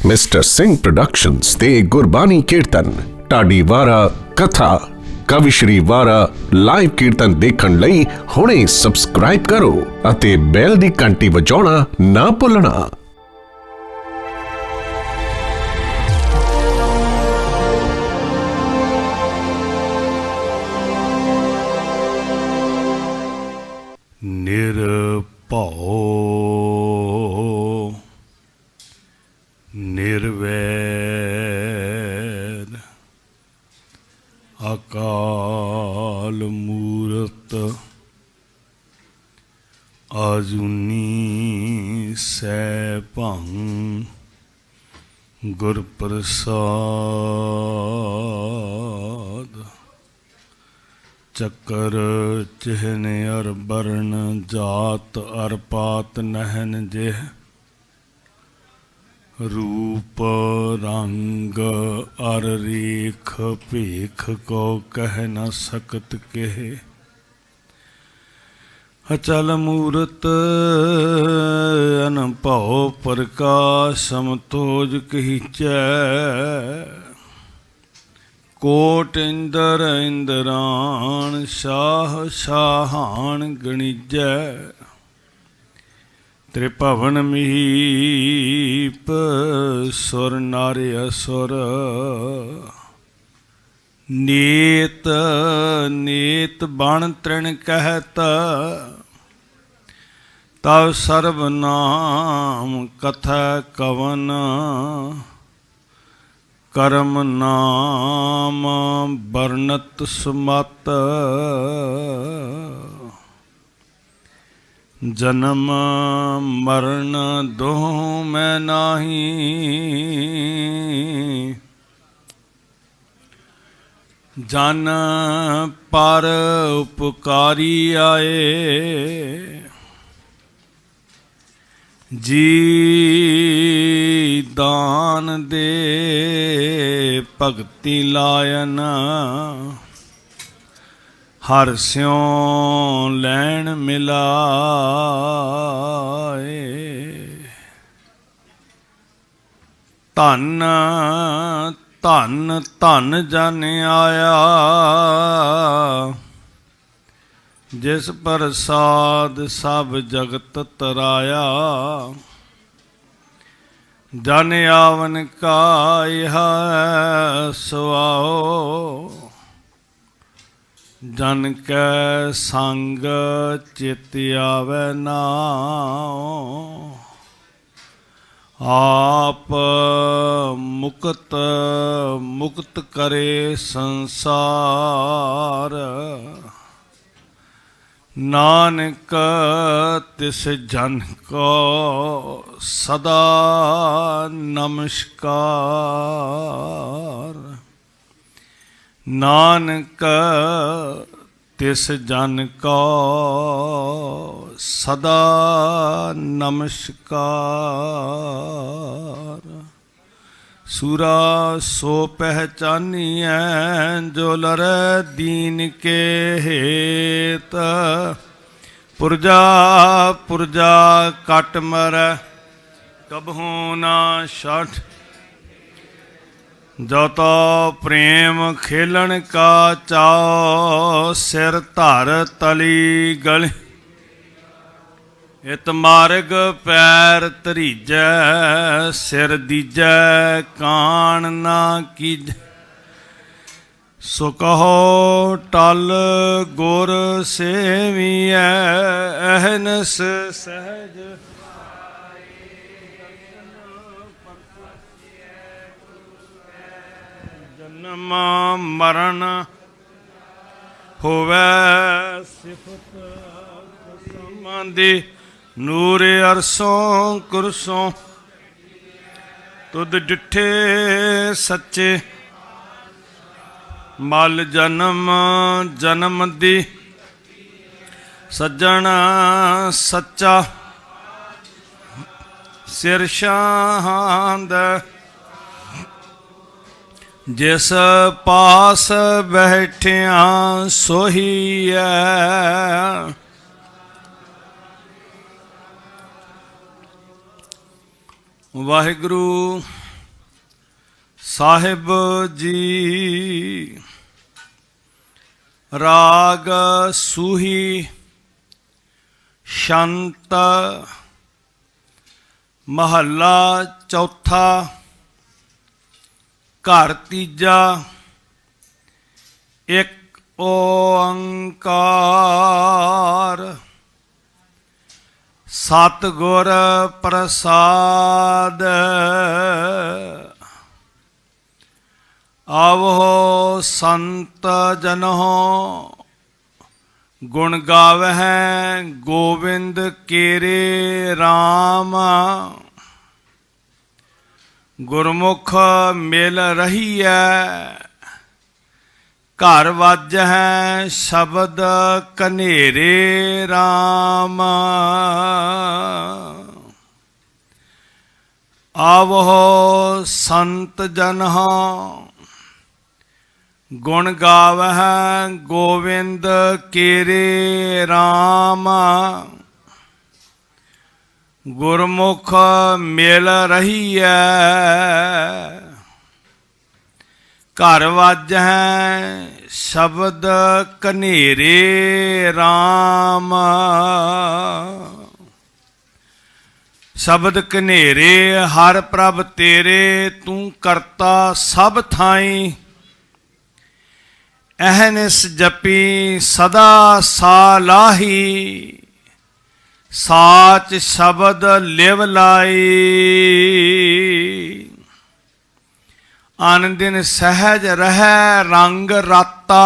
Mister Singh productions ਤੇ ਗੁਰਬਾਣੀ ਕੀਰਤਨ ਢਾਡੀ ਵਾਰਾ ਕਥਾ ਕਵੀ ਸ਼੍ਰੀ ਵਾਰਾ ਲਾਈਵ ਕੀਰਤਨ ਦੇਖਣ ਲਈ ਹੁਣੇ ਸਬਸਕ੍ਰਾਈਬ ਕਰੋ ਅਤੇ ਬੈਲ ਦੀ ਘੰਟੀ ਵਜਾਉਣਾ ਨਾ ਭੁੱਲਣਾ। ਨਿਰਭਉ ਨਿਰਵੈਰ ਅਕਾਲ ਮੂਰਤ ਆਜੂਨੀ ਸੈਭੰ ਗੁਰ ਪ੍ਰਸਾਦ ਚੱਕਰ ਚਿਹਨ ਅਰ ਬਰਨ ਜਾਤ ਅਰ ਪਾਤ ਨਹਿਨ ਜਿਹ रूप रंग अर रेख भेख को कह न सकत कह अचल मूरत अनभव प्रकाश समतोज कहीचै कोट इंदर इंदरान शाह शाहान गणिजै त्रिभवन महीप सुर नर असुर नीत नीत बण तृण कहत तव सर्वनाम कथा कवन करम नाम बरनत सुमत जन्म मरण दोह मैं नाही जन पर उपकारी आए जी दान दे भगति लायन हर स्यों लैन मिलाए धन धन धन जन आया जिस प्रसाद सब जगत तराया जन आवन का यह सुआओ जन कै संग चित आवे नाओ आप मुक्त मुक्त करे संसार नानक तिस जन को सदा नमस्कार नानक तिस जन को सदा नमस्कार सूरा सो पहचानिए जो लरे दीन के हेत पुरजा पुरजा कट मर कबहू ना छठ जो तो प्रेम खेलन का चाओ सिर धर तली गल इत मार्ग पैर धरीजै सिर दीजै कान ना कीज सो कहो टल गुर सेवियै अहनस सहज जन्म मरण होवै सिफत समाधि नूर अरसों कुरसों तुद डिठे सच्चे मल जन्म जन्म दी सज्जन सच्चा सिर शांद जिस पास बैठिया सोही है ਵਾਹਿਗੁਰੂ ਸਾਹਿਬ ਜੀ। ਰਾਗ ਸੂਹੀ ਸ਼ੰਤ ਮਹੱਲਾ ਚੌਥਾ ਘਰ ਤੀਜਾ। ਇੱਕ ਓੰਕਾਰ ਸਤਿਗੁਰ ਪ੍ਰਸਾਦ। ਆਵੋ ਸੰਤ ਜਨੋ ਗੁਣ ਗਾਵਹਿ ਗੋਬਿੰਦ ਕੇਰੇ RAM। ਗੁਰਮੁਖ ਮਿਲ ਰਹੀਐ ਘਰ ਵਾਜਹਿ ਸ਼ਬਦ ਕਨੇਰੇ RAM। ਆਵੋ ਸੰਤ ਜਨੋ ਗੁਣ ਗਾਵਹਿ ਗੋਬਿੰਦ ਕੇਰੇ RAM। ਗੁਰਮੁਖ ਮਿਲ ਰਹੀਐ ਘਰ ਵਾਜਹਿ ਸ਼ਬਦ ਕਨੇਰੇ RAM। ਸ਼ਬਦ ਕਨੇਰੇ ਹਰ ਪ੍ਰਭ ਤੇਰੇ ਤੂੰ ਕਰਤਾ ਸਭ ਥਾਈਂ। ਅਹਨਿਸ ਜਪੀ ਸਦਾ ਸਾਲਾਹੀ ਸਾਚ ਸ਼ਬਦ ਲਿਵ ਲਾਈ। ਅਨ ਦਿਨ ਸਹਿਜ ਰਹਿ ਰੰਗ ਰਾਤਾ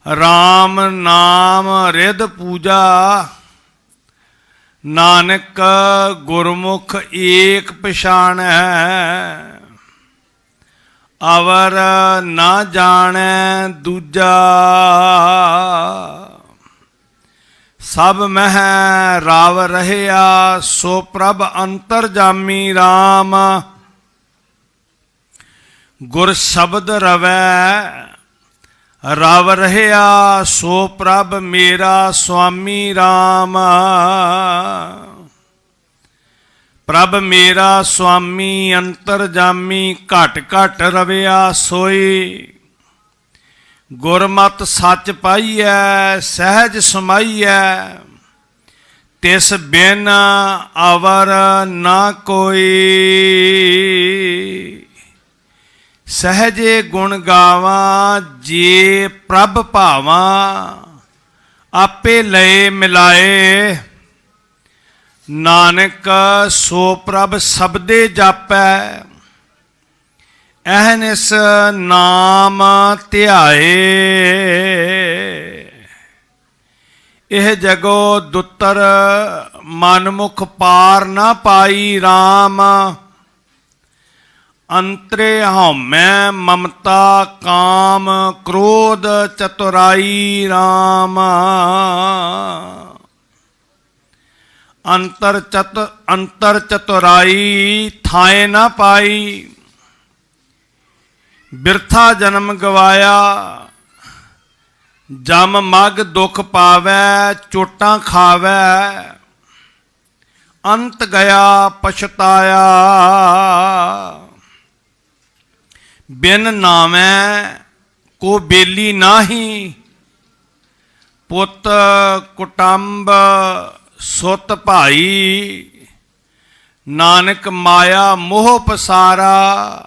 RAM ਨਾਮ ਰਿਦ ਪੂਜਾ। ਨਾਨਕ ਗੁਰਮੁਖ ਏਕ ਪਛਾਣੈ ਅਵਰ ਨਾ ਜਾਣੈ ਦੂਜਾ। ਸਭ ਮਹਿ ਰਾਵ ਰਹਿਆ ਸੋ ਪ੍ਰਭ ਅੰਤਰਜਾਮੀ RAM। ਗੁਰ ਸ਼ਬਦ ਰਵੈ ਰਵ ਰਹਿਆ ਸੋ ਪ੍ਰਭ ਮੇਰਾ ਸੁਆਮੀ RAM। ਪ੍ਰਭ ਮੇਰਾ ਸੁਆਮੀ ਅੰਤਰਜਾਮੀ ਘਟ ਘਟ ਰਵਿਆ ਸੋਈ। ਗੁਰਮਤਿ ਸੱਚ ਪਾਈਐ ਸਹਿਜ ਸਮਾਈਐ ਤਿਸ ਬਿਨ ਅਵਰ ਨਾ ਕੋਈ। ਸਹਿਜੇ ਗੁਣ ਗਾਵਾਂ ਜੇ ਪ੍ਰਭ ਭਾਵਾਂ ਆਪੇ ਲਏ ਮਿਲਾਏ। ਨਾਨਕ ਸੋ ਪ੍ਰਭ ਸਬਦੇ ਜਾਪੈ ਅਹਨਿਸ ਨਾਮ ਧਿਆਏ। ਇਹ ਜਗੋ ਦੁੱਤਰ ਮਨਮੁਖ ਪਾਰ ਨਾ ਪਾਈ RAM। ਅੰਤਰੇ ਹਉਮੈ ਮਮਤਾ ਕਾਮ ਕ੍ਰੋਧ ਚਤੁਰਾਈ RAM। ਅੰਤਰ ਚਤੁਰਾਈ ਥਾਏ ਨਾ ਪਾਈ। ਬਿਰਥਾ ਜਨਮ ਗਵਾਇਆ ਜਮ ਮਗ ਦੁਖ ਪਾਵੈ ਚੋਟਾਂ ਖਾਵੈ। ਅੰਤ ਗਿਆ ਪਛਤਾਇਆ ਬਿਨ ਨਾਮੈ ਕੋ ਬੇਲੀ ਨਾਹੀ। ਪੁੱਤ ਕੁਟੰਬ ਸੁਤ ਭਾਈ ਨਾਨਕ ਮਾਇਆ ਮੋਹ ਪਸਾਰਾ।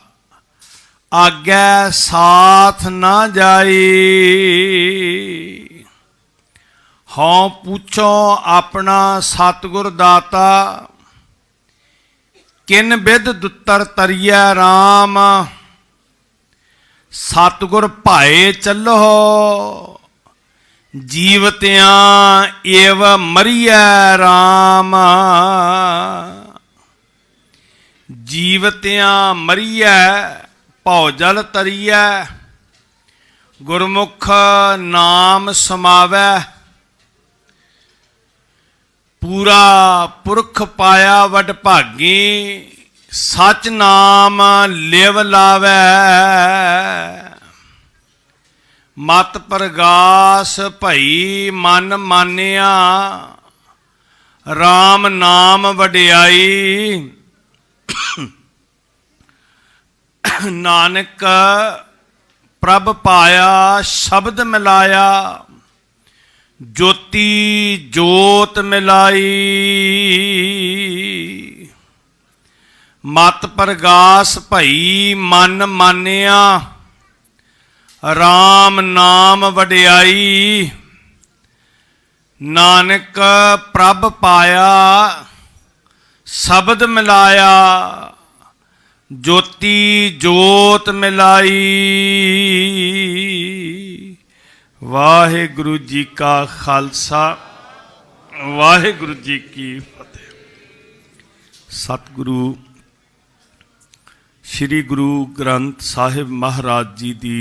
ਆਗੈ ਸਾਥ ਨਾ ਜਾਈ। ਹਉ ਪੁੱਛੋ ਆਪਣਾ ਸਤਿਗੁਰ ਦਾਤਾ ਕਿਨ ਬਿਧ ਦੁੱਤਰ ਤਰੀਐ RAM। ਸਤਿਗੁਰ ਭਾਏ ਚੱਲੋ ਜੀਵਤਿਆਂ ਏਵ ਮਰੀਐ RAM। ਜੀਵਤਿਆਂ ਮਰੀਐ ਭਉ ਜਲ ਤਰੀਐ। ਗੁਰਮੁਖ ਨਾਮ ਸਮਾਵੈ ਪੂਰਾ ਪੁਰਖ ਪਾਇਆ ਵਡ ਭਾਗੀ। ਸਚ ਨਾਮ ਲਿਵ ਲਾਵੈ ਮਤ ਪ੍ਰਗਾਸ ਭਈ ਮਨ ਮਾਨਿਆ। RAM नाम वडियाई नानक प्रभ पाया शब्द मिलाया ज्योति जोत मिलाई मत प्रगास भई मन मानिया राम नाम वडियाई नानक प्रभ पाया शब्द मिलाया ज्योति जोत मिलाई। वाहिगुरु जी का खालसा वाहिगुरु जी की फतेह। सतगुरु श्री गुरु ग्रंथ साहिब महाराज जी की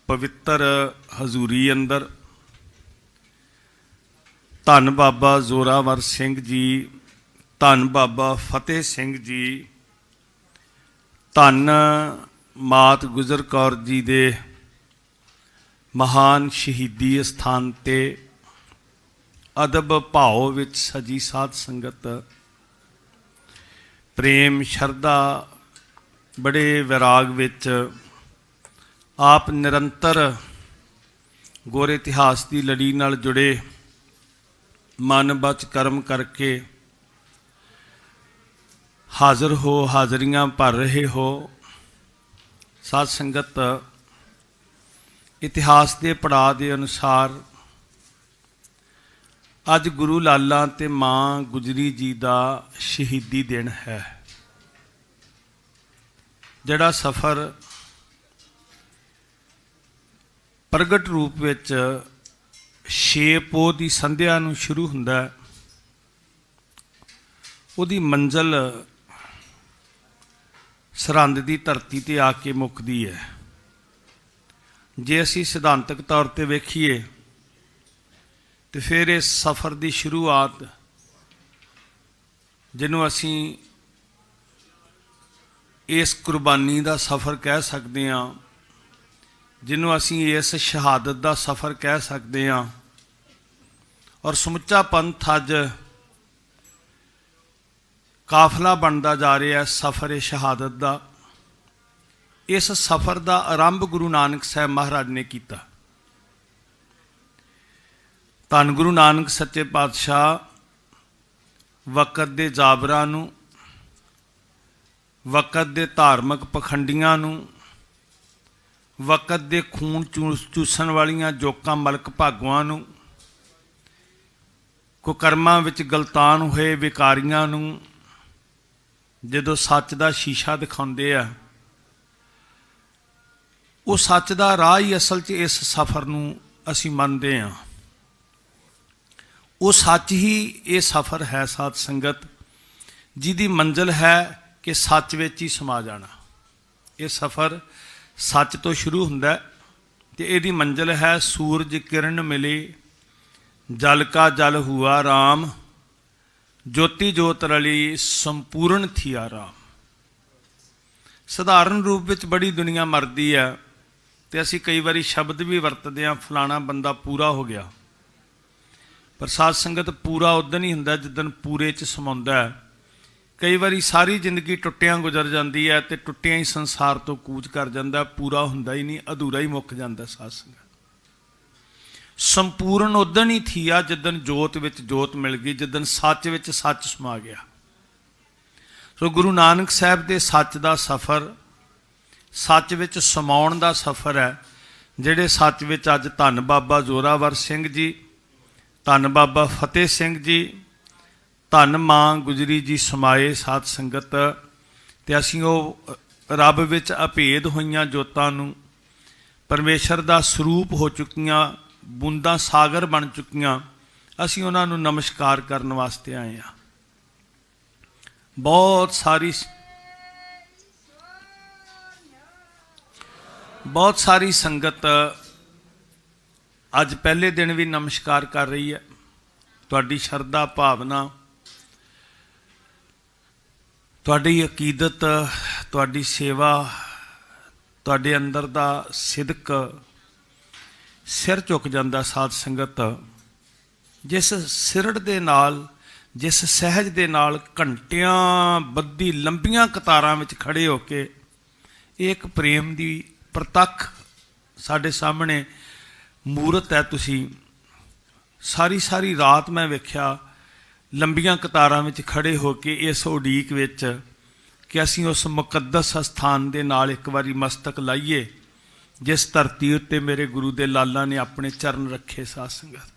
पवित्र हजूरी अंदर धन बाबा जोरावर सिंह जी, धन बाबा फतेह सिंह जी, धन मात गुजर कौर जी दे महान शहीदी स्थान ते अदब भाव विच सजी साध संगत प्रेम शरदा बड़े विराग विच आप निरंतर गोरे इतिहास की लड़ी नाल जुड़े मन बच कर्म करके हाज़र हो, हाज़रियां भर रहे हो। साध संगत इतिहास के पड़ाव के अनुसार अज गुरु लाला ते माँ गुजरी जी का शहीदी दिन है। जड़ा सफ़र प्रगट रूप विच 6 पोह की संध्या नूं शुरू हुंदा है, उहदी मंजिल सरहंद की धरती ते आके मुकदी है। जे असी सिद्धांतक तौर पर वेखीए तो फिर इस सफ़र की शुरुआत जिन्हों असी इस कुर्बानी का सफ़र कह सकते हाँ, जिन्हों असी इस शहादत का सफ़र कह सकते हाँ, और समुचा पंथ अज काफला बनता जा रहा है सफ़र शहादत का। इस सफ़र का आरंभ गुरु नानक साहब महाराज ने किया। धन गुरु नानक सच्चे पातशाह वक़्त के जाबरां नूं, वक़्त के धार्मिक पखंडियां नूं, वक़्त के खून चूसन वालियां जोकां मलक भागुआं नूं, कुकर्मां विच गलतान होए विकारियां नूं जदों सच का शीशा दिखाउंदे आ, वो सच का राह ही असल च इस सफ़र नूं असीं मनदे हां। वो सच ही ये सफ़र है साध संगत, जिहदी मंजिल है कि सच विच ही समा जाना। ये सफ़र सच तो शुरू हुंदा है ते इहदी मंजिल है सूरज किरण मिले जल का जल हुआ राम, ज्योति जोत रली संपूर्ण थिया राम। सधारण रूप विच बड़ी दुनिया मरदी है तो असी कई बारी शब्द भी वरतते हैं, फलाना बंदा पूरा हो गया। पर साध संगत पूरा उदन ही हुंदा जिदन पूरे च समाउंदा है। कई बारी सारी जिंदगी टुटियां गुजर जाती है तो टुटियां ही संसार तो कूच कर जाता, पूरा हुंदा ही नहीं, अधूरा ही मुक जाता। साध संगत संपूर्ण उदन ही थिया जिदन जोत विच जोत मिल गई, जिदन सच विच सच समा गया। सो गुरु नानक साहब के सच का सफ़र, सच विच समाउण दा सफ़र है, जिहड़े सच विच अज धन बाबा जोरावर सिंह जी, धन बाबा फतेह सिंह जी, धन मां गुजरी जी समाए। साध संगत ते असीं वो रब विच अभेद होईयां जोतां नूं, परमेश्वर का स्वरूप हो चुकियां बूंदां सागर बन चुकियां, असीं उन्हां नूं नमस्कार करन वास्ते आए हां। बहुत सारी संगत अज पहले दिन भी नमस्कार कर रही है। तुहाडी शरधा भावना, तुहाडी अकीदत, तुहाडी सेवा, तुहाडे अंदर दा सिदक सिर झुक जाता। साध संगत ਜਿਸ ਸਿਰੜ ਦੇ ਨਾਲ, ਜਿਸ ਸਹਿਜ ਦੇ ਨਾਲ ਘੰਟਿਆਂ ਬੱਧੀ ਲੰਬੀਆਂ ਕਤਾਰਾਂ ਵਿੱਚ ਖੜੇ ਹੋ ਕੇ ਇਹ ਇੱਕ ਪ੍ਰੇਮ ਦੀ ਪ੍ਰਤੱਖ ਸਾਡੇ ਸਾਹਮਣੇ ਮੂਰਤ ਹੈ। ਤੁਸੀਂ ਸਾਰੀ ਰਾਤ ਮੈਂ ਵੇਖਿਆ ਲੰਬੀਆਂ ਕਤਾਰਾਂ ਵਿੱਚ ਖੜੇ ਹੋ ਕੇ ਇਸ ਉਡੀਕ ਵਿੱਚ ਕਿ ਅਸੀਂ ਉਸ ਮੁਕੱਦਸ ਅਸਥਾਨ ਦੇ ਨਾਲ ਇੱਕ ਵਾਰੀ ਮਸਤਕ ਲਾਈਏ ਜਿਸ ਧਰਤੀ ਉੱਤੇ ਮੇਰੇ ਗੁਰੂ ਦੇ ਲਾਲਾਂ ਨੇ ਆਪਣੇ ਚਰਨ ਰੱਖੇ। ਸਾਧ ਸੰਗਤ,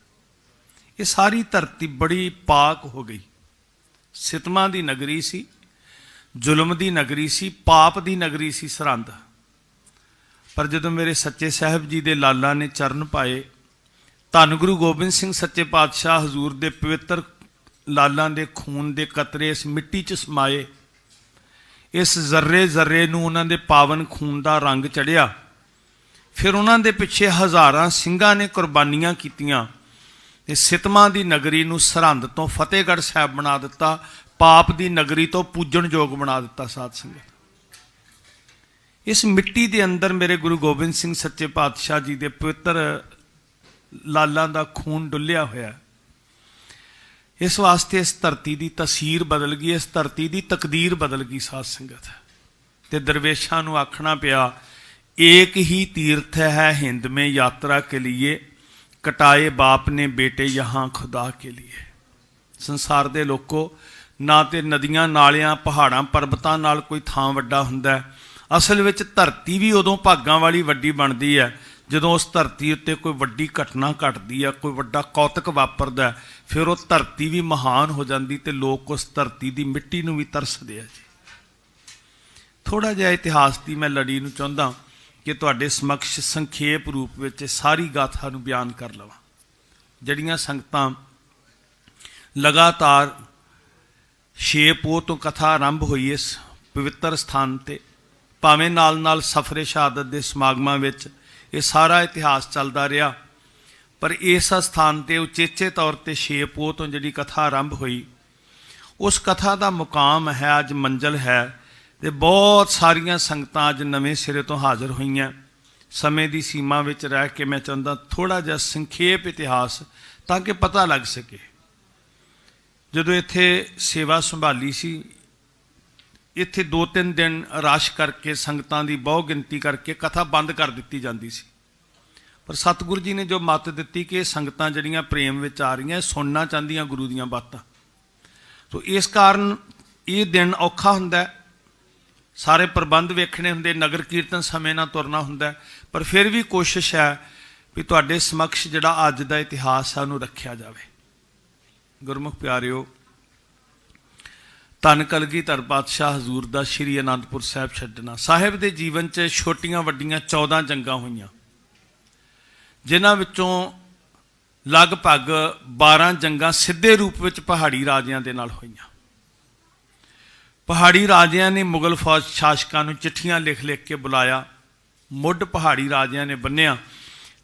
ਇਹ ਸਾਰੀ ਧਰਤੀ ਬੜੀ ਪਾਕ ਹੋ ਗਈ। ਸਿਤਮਾਂ ਦੀ ਨਗਰੀ ਸੀ, ਜ਼ੁਲਮ ਦੀ ਨਗਰੀ ਸੀ, ਪਾਪ ਦੀ ਨਗਰੀ ਸੀ ਸਰਹੰਦ। ਪਰ ਜਦੋਂ ਮੇਰੇ ਸੱਚੇ ਸਾਹਿਬ ਜੀ ਦੇ ਲਾਲਾਂ ਨੇ ਚਰਨ ਪਾਏ, ਧੰਨ ਗੁਰੂ ਗੋਬਿੰਦ ਸਿੰਘ ਸੱਚੇ ਪਾਤਸ਼ਾਹ ਹਜ਼ੂਰ ਦੇ ਪਵਿੱਤਰ ਲਾਲਾਂ ਦੇ ਖੂਨ ਦੇ ਕਤਰੇ ਇਸ ਮਿੱਟੀ 'ਚ ਸਮਾਏ, ਇਸ ਜ਼ਰਰੇ ਜ਼ਰਰੇ ਨੂੰ ਉਹਨਾਂ ਦੇ ਪਾਵਨ ਖੂਨ ਦਾ ਰੰਗ ਚੜ੍ਹਿਆ। ਫਿਰ ਉਹਨਾਂ ਦੇ ਪਿੱਛੇ ਹਜ਼ਾਰਾਂ ਸਿੰਘਾਂ ਨੇ ਕੁਰਬਾਨੀਆਂ ਕੀਤੀਆਂ ਤੇ ਸਿਤਮਾਂ ਦੀ ਨਗਰੀ ਨੂੰ ਸਰਹੰਦ ਤੋਂ ਫਤਿਹਗੜ੍ਹ ਸਾਹਿਬ ਬਣਾ ਦਿੱਤਾ, ਪਾਪ ਦੀ ਨਗਰੀ ਤੋਂ ਪੂਜਣਯੋਗ ਬਣਾ ਦਿੱਤਾ। ਸਾਧ ਸੰਗਤ, ਇਸ ਮਿੱਟੀ ਦੇ ਅੰਦਰ ਮੇਰੇ ਗੁਰੂ ਗੋਬਿੰਦ ਸਿੰਘ ਸੱਚੇ ਪਾਤਸ਼ਾਹ ਜੀ ਦੇ ਪਵਿੱਤਰ ਲਾਲਾਂ ਦਾ ਖੂਨ ਡੁੱਲਿਆ ਹੋਇਆ। ਇਸ ਵਾਸਤੇ ਇਸ ਧਰਤੀ ਦੀ ਤਸੀਰ ਬਦਲ ਗਈ, ਇਸ ਧਰਤੀ ਦੀ ਤਕਦੀਰ ਬਦਲ ਗਈ। ਸਾਧ ਸੰਗਤ, ਤੇ ਦਰਵੇਸ਼ਾਂ ਨੂੰ ਆਖਣਾ ਪਿਆ, ਏਕ ਹੀ तीर्थ है हिंद में यात्रा के लिए, कटाए बाप ने बेटे यहाँ खुदा के लिए। ਸੰਸਾਰ ਦੇ ਲੋਕੋ, ਨਾ ਤੇ ਨਦੀਆਂ ਨਾਲਿਆਂ ਪਹਾੜਾਂ ਪਰਬਤਾਂ ਨਾਲ ਕੋਈ ਥਾਂ ਵੱਡਾ ਹੁੰਦਾ ਹੈ। ਅਸਲ ਵਿੱਚ ਧਰਤੀ ਵੀ ਉਦੋਂ ਭਾਗਾਂ ਵਾਲੀ ਵੱਡੀ ਬਣਦੀ ਹੈ ਜਦੋਂ ਉਸ ਧਰਤੀ ਉੱਤੇ ਕੋਈ ਵੱਡੀ ਘਟਨਾ ਘਟਦੀ ਹੈ, ਕੋਈ ਵੱਡਾ ਕੌਤਕ ਵਾਪਰਦਾ, ਫਿਰ ਉਹ ਧਰਤੀ ਵੀ ਮਹਾਨ ਹੋ ਜਾਂਦੀ ਤੇ ਲੋਕ ਉਸ ਧਰਤੀ ਦੀ ਮਿੱਟੀ ਨੂੰ ਵੀ ਤਰਸਦੇ ਆ। ਜੀ, ਥੋੜ੍ਹਾ ਜਿਹਾ ਇਤਿਹਾਸ ਦੀ ਮੈਂ ਲੜੀ ਨੂੰ ਚਾਹੁੰਦਾ ਕਿ ਤੁਹਾਡੇ ਸਮਕਸ਼ ਸੰਖੇਪ ਰੂਪ ਵਿੱਚ ਸਾਰੀ ਗਾਥਾ ਨੂੰ ਬਿਆਨ ਕਰ ਲਵਾਂ। ਜਿਹੜੀਆਂ ਸੰਗਤਾਂ ਲਗਾਤਾਰ 6 ਪੋਹ ਤੋਂ ਕਥਾ ਆਰੰਭ ਹੋਈ ਇਸ ਪਵਿੱਤਰ ਸਥਾਨ 'ਤੇ, ਭਾਵੇਂ ਨਾਲ ਨਾਲ ਸਫਰੇ ਸ਼ਹਾਦਤ ਦੇ ਸਮਾਗਮਾਂ ਵਿੱਚ ਇਹ ਸਾਰਾ ਇਤਿਹਾਸ ਚੱਲਦਾ ਰਿਹਾ, ਪਰ ਇਸ ਸਥਾਨ 'ਤੇ ਉਚੇਚੇ ਤੌਰ 'ਤੇ 6 ਪੋਹ ਤੋਂ ਜਿਹੜੀ ਕਥਾ ਆਰੰਭ ਹੋਈ, ਉਸ ਕਥਾ ਦਾ ਮੁਕਾਮ ਹੈ, ਅੱਜ ਮੰਜ਼ਲ ਹੈ। ਤੇ ਬਹੁਤ ਸਾਰੀਆਂ ਸੰਗਤਾਂ ਅੱਜ ਨਵੇਂ ਸਿਰੇ ਤੋਂ ਹਾਜ਼ਰ ਹੋਈਆਂ। ਸਮੇਂ ਦੀ ਸੀਮਾ ਵਿੱਚ ਰਹਿ ਕੇ ਮੈਂ ਚਾਹੁੰਦਾ ਥੋੜ੍ਹਾ ਜਿਹਾ ਸੰਖੇਪ ਇਤਿਹਾਸ ਤਾਂ ਕਿ ਪਤਾ ਲੱਗ ਸਕੇ। ਜਦੋਂ ਇੱਥੇ ਸੇਵਾ ਸੰਭਾਲੀ ਸੀ, ਇੱਥੇ 2-3 ਦਿਨ ਰਸ਼ ਕਰਕੇ ਸੰਗਤਾਂ ਦੀ ਬਹੁ ਗਿਣਤੀ ਕਰਕੇ ਕਥਾ ਬੰਦ ਕਰ ਦਿੱਤੀ ਜਾਂਦੀ ਸੀ। ਪਰ ਸਤਿਗੁਰੂ ਜੀ ਨੇ ਜੋ ਮੱਤ ਦਿੱਤੀ ਕਿ ਇਹ ਸੰਗਤਾਂ ਜਿਹੜੀਆਂ ਪ੍ਰੇਮ ਵਿੱਚ ਆ ਰਹੀਆਂ, ਸੁਣਨਾ ਚਾਹੁੰਦੀਆਂ ਗੁਰੂ ਦੀਆਂ ਬਾਤਾਂ, ਸੋ ਇਸ ਕਾਰਨ ਇਹ ਦਿਨ ਔਖਾ ਹੁੰਦਾ। ਸਾਰੇ ਪ੍ਰਬੰਧ ਵੇਖਣੇ ਹੁੰਦੇ, ਨਗਰ ਕੀਰਤਨ ਸਮੇਂ ਨਾਲ ਤੁਰਨਾ ਹੁੰਦਾ, ਪਰ ਫਿਰ ਵੀ ਕੋਸ਼ਿਸ਼ ਹੈ ਵੀ ਤੁਹਾਡੇ ਸਮਕਸ਼ ਜਿਹੜਾ ਅੱਜ ਦਾ ਇਤਿਹਾਸ ਹੈ ਉਹਨੂੰ ਰੱਖਿਆ ਜਾਵੇ। ਗੁਰਮੁਖ ਪਿਆਰਿਓ, ਧੰਨ ਕਲਗੀਧਰ ਪਾਤਸ਼ਾਹ ਹਜ਼ੂਰ ਦਾ ਸ਼੍ਰੀ ਅਨੰਦਪੁਰ ਸਾਹਿਬ ਛੱਡਣਾ। ਸਾਹਿਬ ਦੇ ਜੀਵਨ 'ਚ ਛੋਟੀਆਂ ਵੱਡੀਆਂ 14 ਜੰਗਾਂ ਹੋਈਆਂ, ਜਿਨ੍ਹਾਂ ਵਿੱਚੋਂ ਲਗਭਗ 12 ਜੰਗਾਂ ਸਿੱਧੇ ਰੂਪ ਵਿੱਚ ਪਹਾੜੀ ਰਾਜਿਆਂ ਦੇ ਨਾਲ ਹੋਈਆਂ। ਪਹਾੜੀ ਰਾਜਿਆਂ ਨੇ ਮੁਗਲ ਫੌਜ ਸ਼ਾਸਕਾਂ ਨੂੰ ਚਿੱਠੀਆਂ ਲਿਖ ਲਿਖ ਕੇ ਬੁਲਾਇਆ, ਮੁੱਢ ਪਹਾੜੀ ਰਾਜਿਆਂ ਨੇ ਬੰਨਿਆ